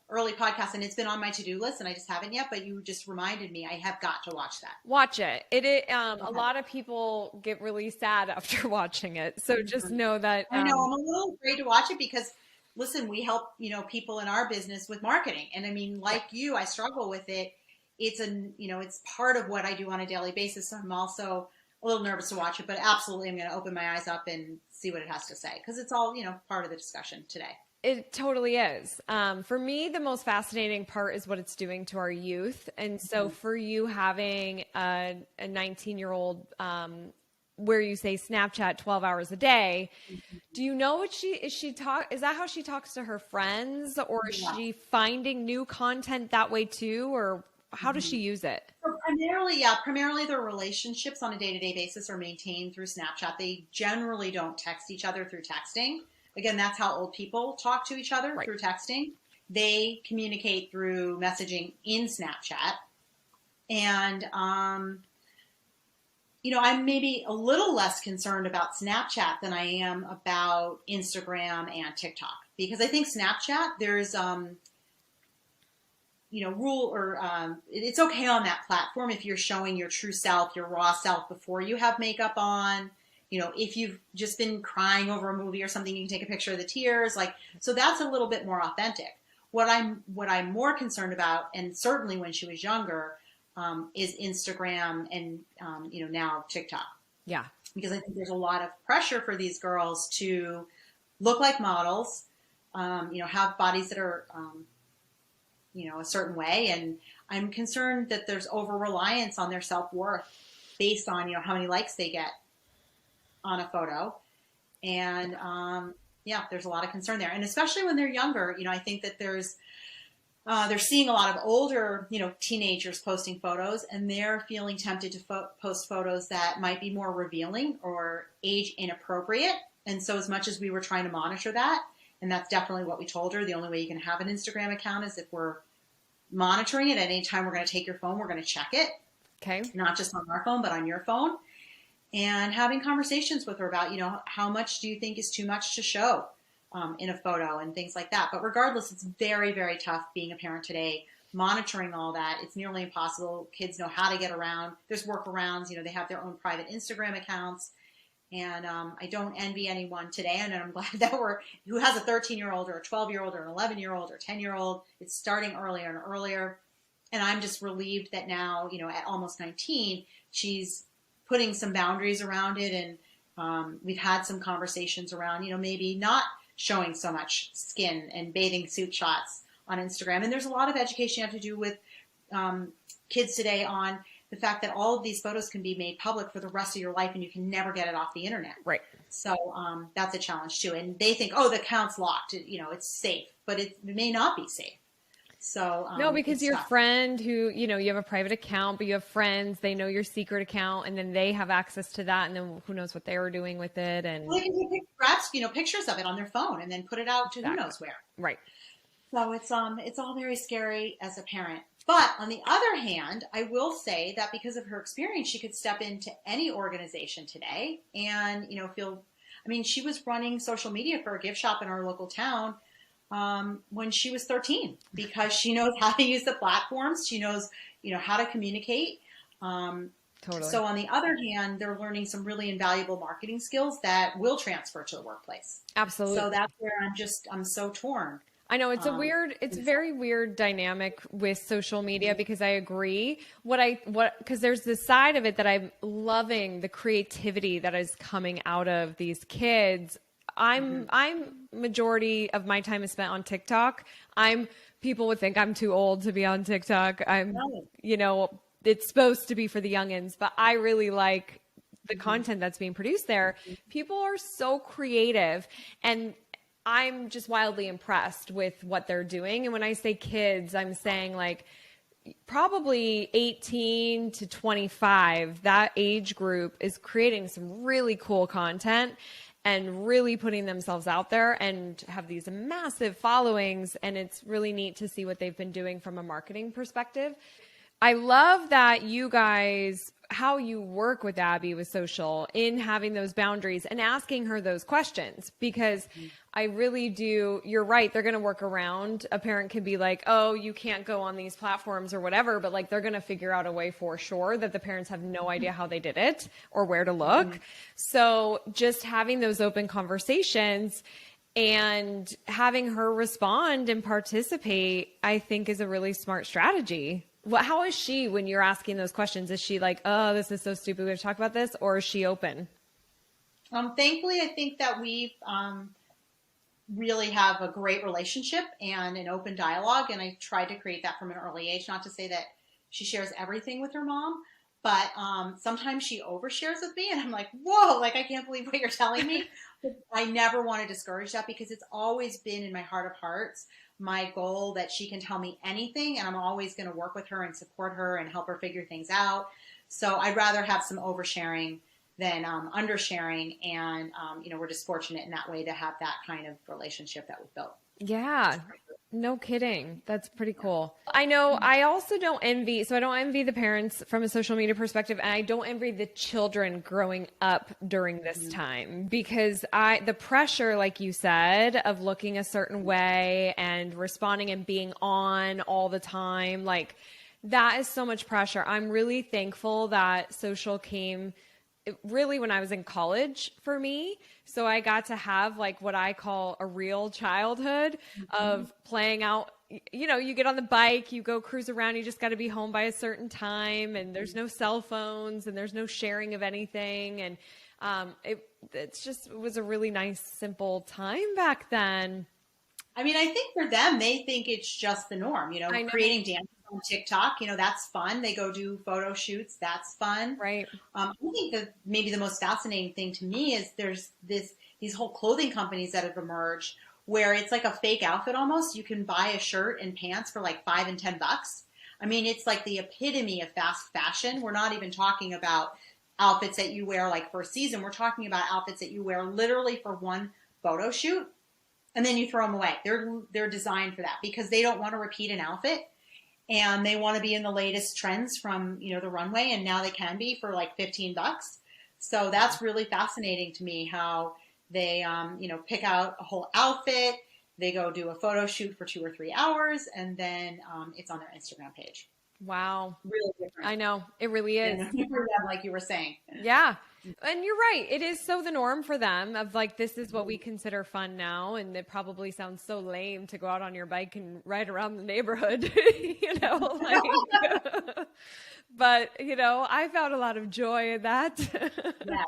early podcast, and it's been on my to-do list, and I just haven't yet, but you just reminded me. I have got to watch that. Watch it. Okay. A lot of people get really sad after watching it, so just know that. I know, I'm a little afraid to watch it because, listen, we help people in our business with marketing, and I mean, like you, I struggle with it. It's it's part of what I do on a daily basis, so I'm also a little nervous to watch it, but absolutely I'm going to open my eyes up and see what it has to say because it's all, part of the discussion today. It totally is. For me, the most fascinating part is what it's doing to our youth. And so for you having a 19-year-old where you say Snapchat 12 hours a day, do you know what is that how she talks to her friends, or is she finding new content that way too, or how does she use it? Primarily their relationships on a day-to-day basis are maintained through Snapchat. They generally don't text each other through texting. Again, that's how old people talk to each other, through texting. They communicate through messaging in Snapchat. And, I'm maybe a little less concerned about Snapchat than I am about Instagram and TikTok. Because I think Snapchat, there's it's okay on that platform if you're showing your true self, your raw self before you have makeup on. If you've just been crying over a movie or something, you can take a picture of the tears. So that's a little bit more authentic. What I'm more concerned about, and certainly when she was younger, is Instagram and, now TikTok. Yeah. Because I think there's a lot of pressure for these girls to look like models, have bodies that are, a certain way. And I'm concerned that there's over-reliance on their self-worth based on, how many likes they get on a photo. And, there's a lot of concern there. And especially when they're younger, I think that there's they're seeing a lot of older, teenagers posting photos, and they're feeling tempted to post photos that might be more revealing or age inappropriate. And so as much as we were trying to monitor that, and that's definitely what we told her, the only way you can have an Instagram account is if we're monitoring it. At any time we're going to take your phone, we're going to check it. Okay. Not just on our phone, but on your phone. And having conversations with her about, how much do you think is too much to show in a photo and things like that. But regardless, it's very, very tough being a parent today, monitoring all that. It's nearly impossible. Kids know how to get around. There's workarounds. They have their own private Instagram accounts. And I don't envy anyone today. And I'm glad that who has a 13-year-old or a 12-year-old or an 11-year-old or 10-year-old. It's starting earlier and earlier. And I'm just relieved that now, at almost 19, she's putting some boundaries around it. And we've had some conversations around, maybe not showing so much skin and bathing suit shots on Instagram. And there's a lot of education you have to do with kids today on the fact that all of these photos can be made public for the rest of your life and you can never get it off the internet. Right. So that's a challenge too. And they think, oh, the account's locked, it's safe, but it may not be safe. So no, because your friend who, you have a private account, but you have friends, they know your secret account, and then they have access to that, and then who knows what they were doing with it. And well, they can take pictures of it on their phone and then put it out to who knows where. Right. So it's all very scary as a parent. But on the other hand, I will say that because of her experience, she could step into any organization today and, she was running social media for a gift shop in our local town when she was 13, because she knows how to use the platforms. She knows, how to communicate. Totally. So on the other hand, they're learning some really invaluable marketing skills that will transfer to the workplace. Absolutely. So that's where I'm so torn. I know it's it's a very weird dynamic with social media, because I agree because there's this side of it that I'm loving, the creativity that is coming out of these kids. I'm majority of my time is spent on TikTok. People would think I'm too old to be on TikTok. It's supposed to be for the youngins, but I really like the content that's being produced there. People are so creative, and I'm just wildly impressed with what they're doing. And when I say kids, I'm saying like probably 18 to 25, that age group is creating some really cool content and really putting themselves out there and have these massive followings. And it's really neat to see what they've been doing from a marketing perspective. I love that you guys, how you work with Abby with social in having those boundaries and asking her those questions, because I really do. You're right. They're going to work around. A parent can be like, oh, you can't go on these platforms or whatever, but like they're going to figure out a way for sure that the parents have no idea how they did it or where to look. So just having those open conversations and having her respond and participate, I think is a really smart strategy. How is she when you're asking those questions? Is she like, oh, this is so stupid, we have to talk about this? Or is she open? Thankfully, I think that we really have a great relationship and an open dialogue. And I tried to create that from an early age. Not to say that she shares everything with her mom, but sometimes she overshares with me. And I'm like, whoa, like I can't believe what you're telling me. But I never want to discourage that, because it's always been in my heart of hearts my goal that she can tell me anything, and I'm always going to work with her and support her and help her figure things out. So I'd rather have some oversharing than undersharing, and we're just fortunate in that way to have that kind of relationship that we've built. Yeah, no kidding. That's pretty cool. I know I also don't envy, so I don't envy the parents from a social media perspective, and I don't envy the children growing up during this time, because the pressure, like you said, of looking a certain way and responding and being on all the time, like that is so much pressure. I'm really thankful that social came really when I was in college for me. So I got to have like what I call a real childhood of playing out. You get on the bike, you go cruise around, you just got to be home by a certain time, and there's no cell phones and there's no sharing of anything. And it was a really nice, simple time back then. I mean, I think for them, they think it's just the norm, creating dances on TikTok, that's fun. They go do photo shoots. That's fun. Right. I think that maybe the most fascinating thing to me is there's these whole clothing companies that have emerged where it's like a fake outfit almost. You can buy a shirt and pants for like $5 and $10. I mean, it's like the epitome of fast fashion. We're not even talking about outfits that you wear like for a season. We're talking about outfits that you wear literally for one photo shoot and then you throw them away. They're designed for that because they don't want to repeat an outfit and they want to be in the latest trends from, the runway, and now they can be for like $15. So that's really fascinating to me how they, pick out a whole outfit. They go do a photo shoot for 2 or 3 hours, and then it's on their Instagram page. Wow. Really different. I know. It really is. Like you were saying. Yeah. And you're right. It is so the norm for them of like, this is what we consider fun now. And it probably sounds so lame to go out on your bike and ride around the neighborhood, but I found a lot of joy in that. Yeah.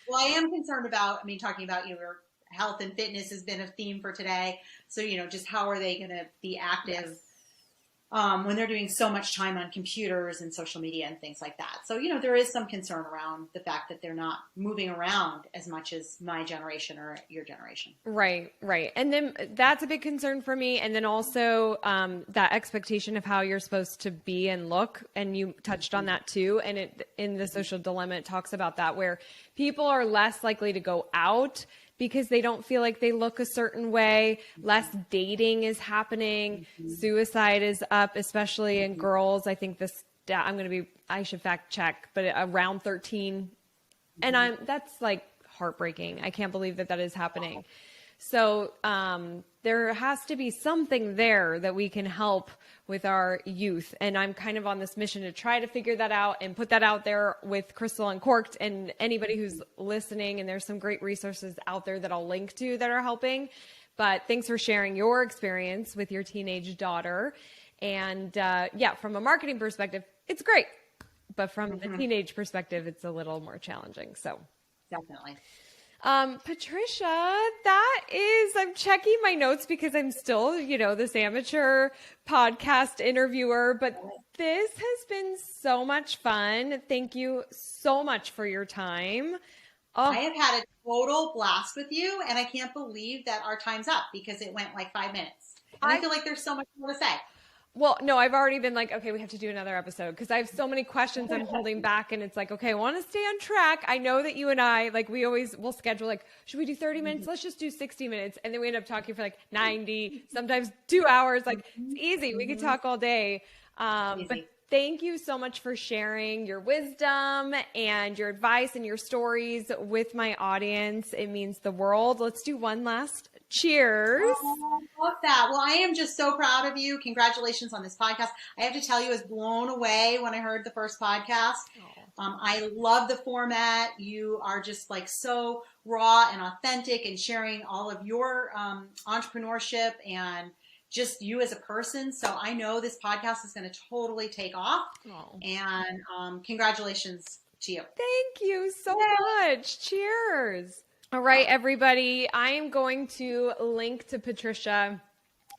Well, I am concerned about, talking about, your health and fitness has been a theme for today. So, just how are they going to be active when they're doing so much time on computers and social media and things like that. So, there is some concern around the fact that they're not moving around as much as my generation or your generation. Right. And then that's a big concern for me. And then also that expectation of how you're supposed to be and look. And you touched on that too. And in the Social Dilemma, it talks about that, where people are less likely to go out because they don't feel like they look a certain way. Less dating is happening. Suicide is up, especially in girls. I think I should fact check, but around 13. And that's like heartbreaking. I can't believe that is happening. So there has to be something there that we can help with our youth. And I'm kind of on this mission to try to figure that out and put that out there with Crystal Uncorked and anybody who's listening. And there's some great resources out there that I'll link to that are helping. But thanks for sharing your experience with your teenage daughter. And from a marketing perspective, it's great. But from the teenage perspective, it's a little more challenging. So definitely. Patricia, I'm checking my notes because I'm still, this amateur podcast interviewer, but this has been so much fun. Thank you so much for your time. Oh. I have had a total blast with you, and I can't believe that our time's up because it went like 5 minutes. And I feel like there's so much more to say. Well, no, I've already been like, okay, we have to do another episode because I have so many questions I'm holding back, and it's like, okay, I want to stay on track. I know that you and I, we'll schedule should we do 30 minutes? Let's just do 60 minutes. And then we end up talking for 90, sometimes 2 hours. It's easy. We could talk all day. But thank you so much for sharing your wisdom and your advice and your stories with my audience. It means the world. Let's do one last cheers. Oh, I love that. Well, I am just so proud of you. Congratulations on this podcast. I have to tell you, I was blown away when I heard the first podcast. I love the format. You are just so raw and authentic and sharing all of your entrepreneurship and just you as a person. So I know this podcast is going to totally take off. And congratulations to you. Thank you so much. Cheers. All right, everybody. I am going to link to Patricia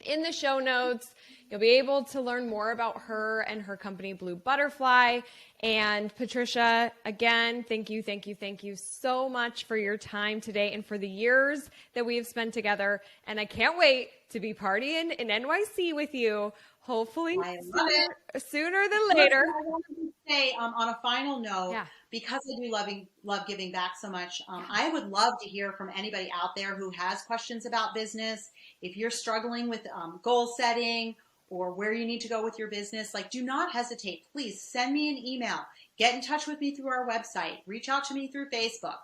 in the show notes. You'll be able to learn more about her and her company, Blue Butterfly. And Patricia, again, thank you so much for your time today and for the years that we have spent together. And I can't wait to be partying in NYC with you, hopefully sooner than later. I wanted to say, on a final note, because I do love giving back so much, I would love to hear from anybody out there who has questions about business. If you're struggling with goal setting or where you need to go with your business, do not hesitate. Please send me an email. Get in touch with me through our website. Reach out to me through Facebook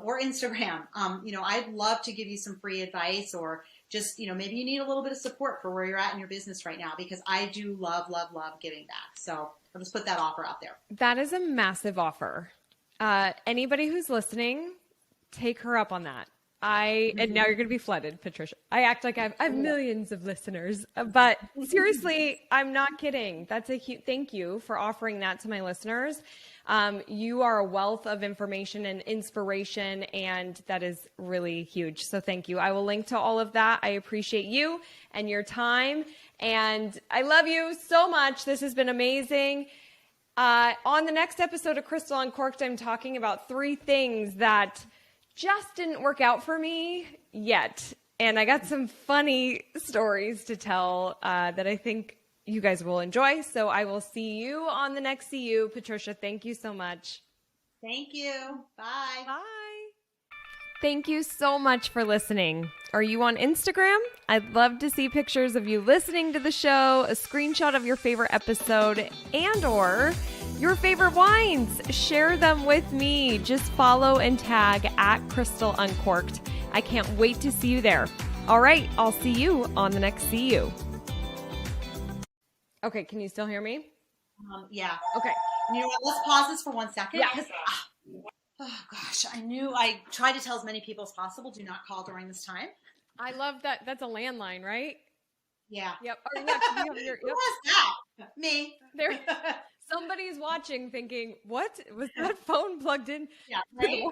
or Instagram. I'd love to give you some free advice, or just, maybe you need a little bit of support for where you're at in your business right now, because I do love giving back. So I'll just put that offer out there. That is a massive offer. Anybody who's listening, take her up on that. And now you're going to be flooded, Patricia. I act like I have millions of listeners, but seriously, I'm not kidding. That's a huge thank you for offering that to my listeners. You are a wealth of information and inspiration, and that is really huge. So thank you. I will link to all of that. I appreciate you and your time, and I love you so much. This has been amazing. On the next episode of Crystal Uncorked, I'm talking about 3 things that just didn't work out for me yet. And I got some funny stories to tell that I think you guys will enjoy. So I will see you on the next CU. Patricia, thank you so much. Thank you. Bye. Bye. Thank you so much for listening. Are you on Instagram? I'd love to see pictures of you listening to the show, a screenshot of your favorite episode, and or your favorite wines. Share them with me. Just follow and tag at Crystal Uncorked. I can't wait to see you there. All right, I'll see you on the next CU. Okay, can you still hear me? Yeah. Okay. You know what? Let's pause this for 1 second. Yeah. Oh gosh, I tried to tell as many people as possible, do not call during this time. I love that. That's a landline, right? Yeah. Yep. Or, yeah, you have your, Who was that? Me. There. Somebody's watching thinking, what? Was that phone plugged in? Yeah, right?